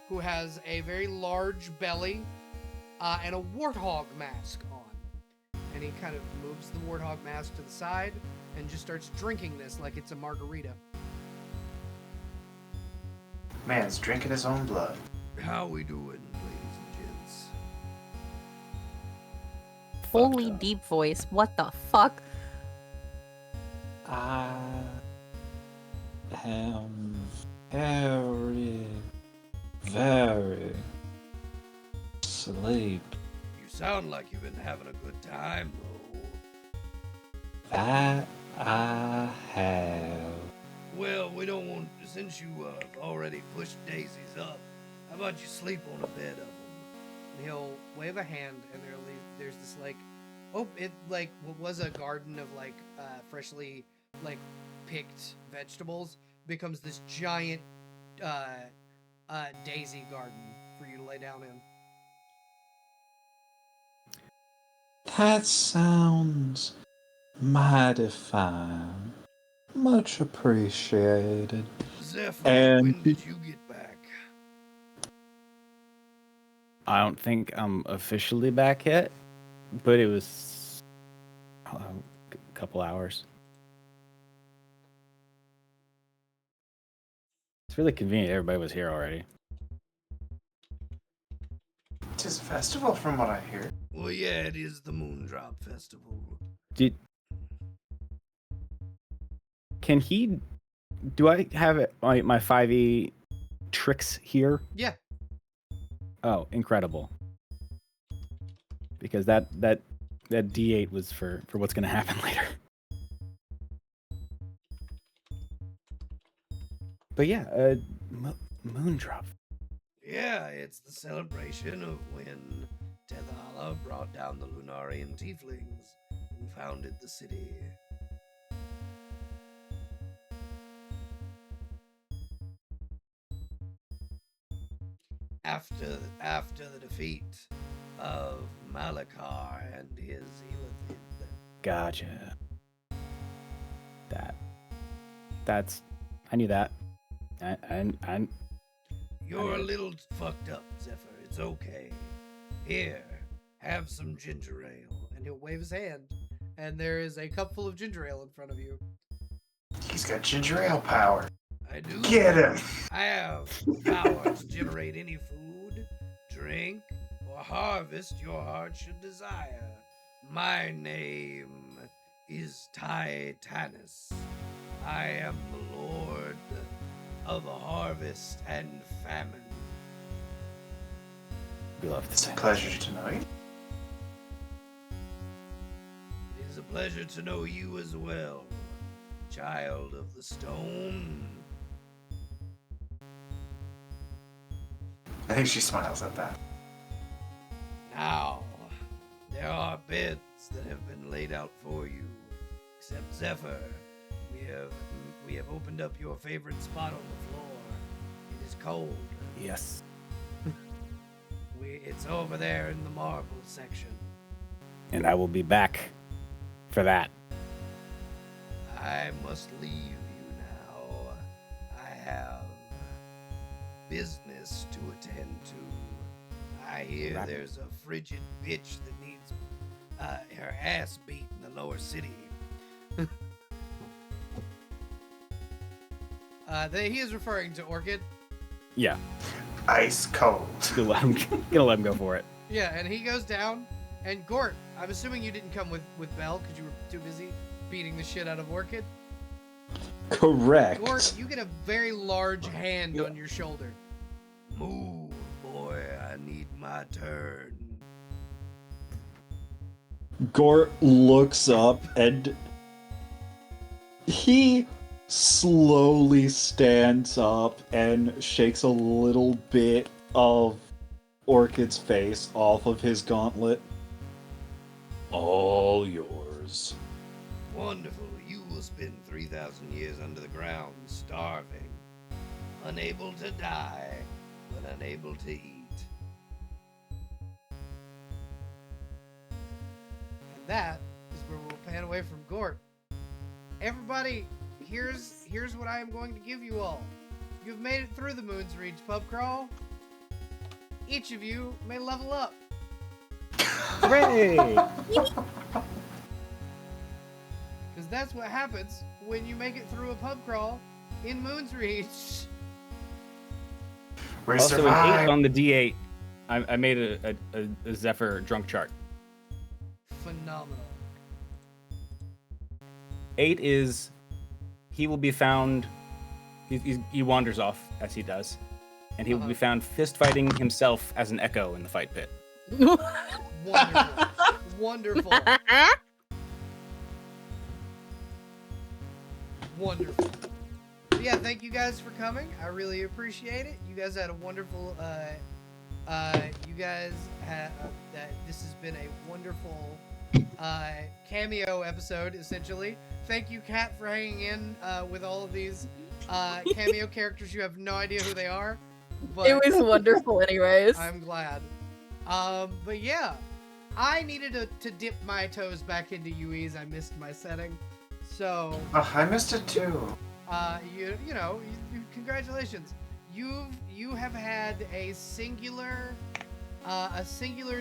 who has a very large belly and a warthog mask on. And he kind of moves the warthog mask to the side and just starts drinking this like it's a margarita. Man's drinking his own blood. How we doing, ladies and gents? Holy up. deep voice. What the fuck? I am very, very sleep. You sound like you've been having a good time, though. That I have. Well, we don't want, since you already pushed daisies up, how about you sleep on a bed of them? And he'll wave a hand, and there's this what was a garden of freshly picked vegetables becomes this giant daisy garden for you to lay down in. That sounds mighty fine. Much appreciated. Zephyr, And- when did you get back? I don't think I'm officially back yet, but it was a couple hours. It's really convenient. Everybody was here already. It is a festival from what I hear. Well, yeah, it is the Moondrop Festival. Can he? Do I have it, my 5e tricks here? Yeah. Oh, incredible! Because that D8 was for what's going to happen later. But yeah, Moondrop. Yeah, it's the celebration of when Tethala brought down the Lunarian tieflings and founded the city. After the defeat of Malakar and his Elithid. Gotcha. That's I knew that. I You're a little fucked up, Zephyr. It's okay. Here, have some ginger ale. And he'll wave his hand, and there is a cup full of ginger ale in front of you. He's got ginger ale power. I do. Get him! I have power to generate any food, drink, or harvest your heart should desire. My name is Titanus. I am the Lord of harvest and famine. we love It's this. a pleasure to know you. It is a pleasure to know you as well, child of the stone. I think she smiles at that. Now, there are beds that have been laid out for you. Except Zephyr, we have opened up your favorite spot on the floor. It is cold. Yes. It's over there in the marble section. And I will be back for that. I must leave you now. I have business to attend to. I hear Right. there's a frigid bitch that needs her ass beat in the lower city. He is referring to Orchid. Yeah. Ice cold. Gonna let him go for it. Yeah, and he goes down. And Gort, I'm assuming you didn't come with Belle because you were too busy beating the shit out of Orchid. Correct. Gort, you get a very large hand on your shoulder. Move, boy, I need my turn. Gort looks up and he slowly stands up and shakes a little bit of Orchid's face off of his gauntlet. All yours. Wonderful. You will spend 3,000 years under the ground, starving, unable to die, but unable to eat. And that is where we'll pan away from Gort. everybody, here's what I am going to give you all. You've made it through the Moon's Reach pub crawl. Each of you may level up. Hooray! Because that's what happens when you make it through a pub crawl in Moon's Reach. We Also, an survived. 8 on the D8. I made a Zephyr drunk chart. Phenomenal. 8 is he will be found. He wanders off as he does, and he will be found fist fighting himself as an echo in the fight pit. Wonderful. Wonderful. Wonderful. Yeah, thank you guys for coming. I really appreciate it. You guys had a wonderful this has been a wonderful cameo episode, essentially. Thank you, Kat, for hanging in with all of these cameo characters. You have no idea who they are, but It was wonderful, anyways. I'm glad. But yeah, I needed to dip my toes back into uiese. I missed my setting, so Oh, I missed it too. congratulations. You have had a singular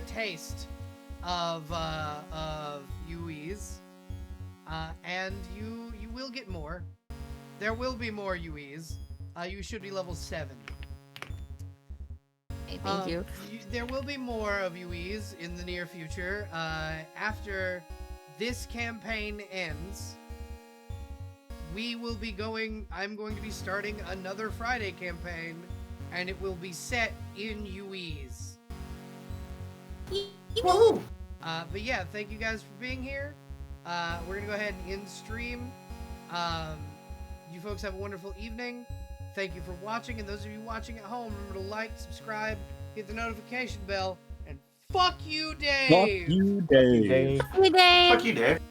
taste of uiese, and you will get more. There will be more uiese. You should be level 7. Okay, thank you. There will be more of uiese in the near future. After this campaign ends, I'm going to be starting another Friday campaign, and it will be set in uiese. Woo! But yeah, thank you guys for being here. We're gonna go ahead and end stream. You folks have a wonderful evening. Thank you for watching, and those of you watching at home, remember to like, subscribe, hit the notification bell, and fuck you, Dave! Fuck you, Dave. Good day. Fuck you, Dave.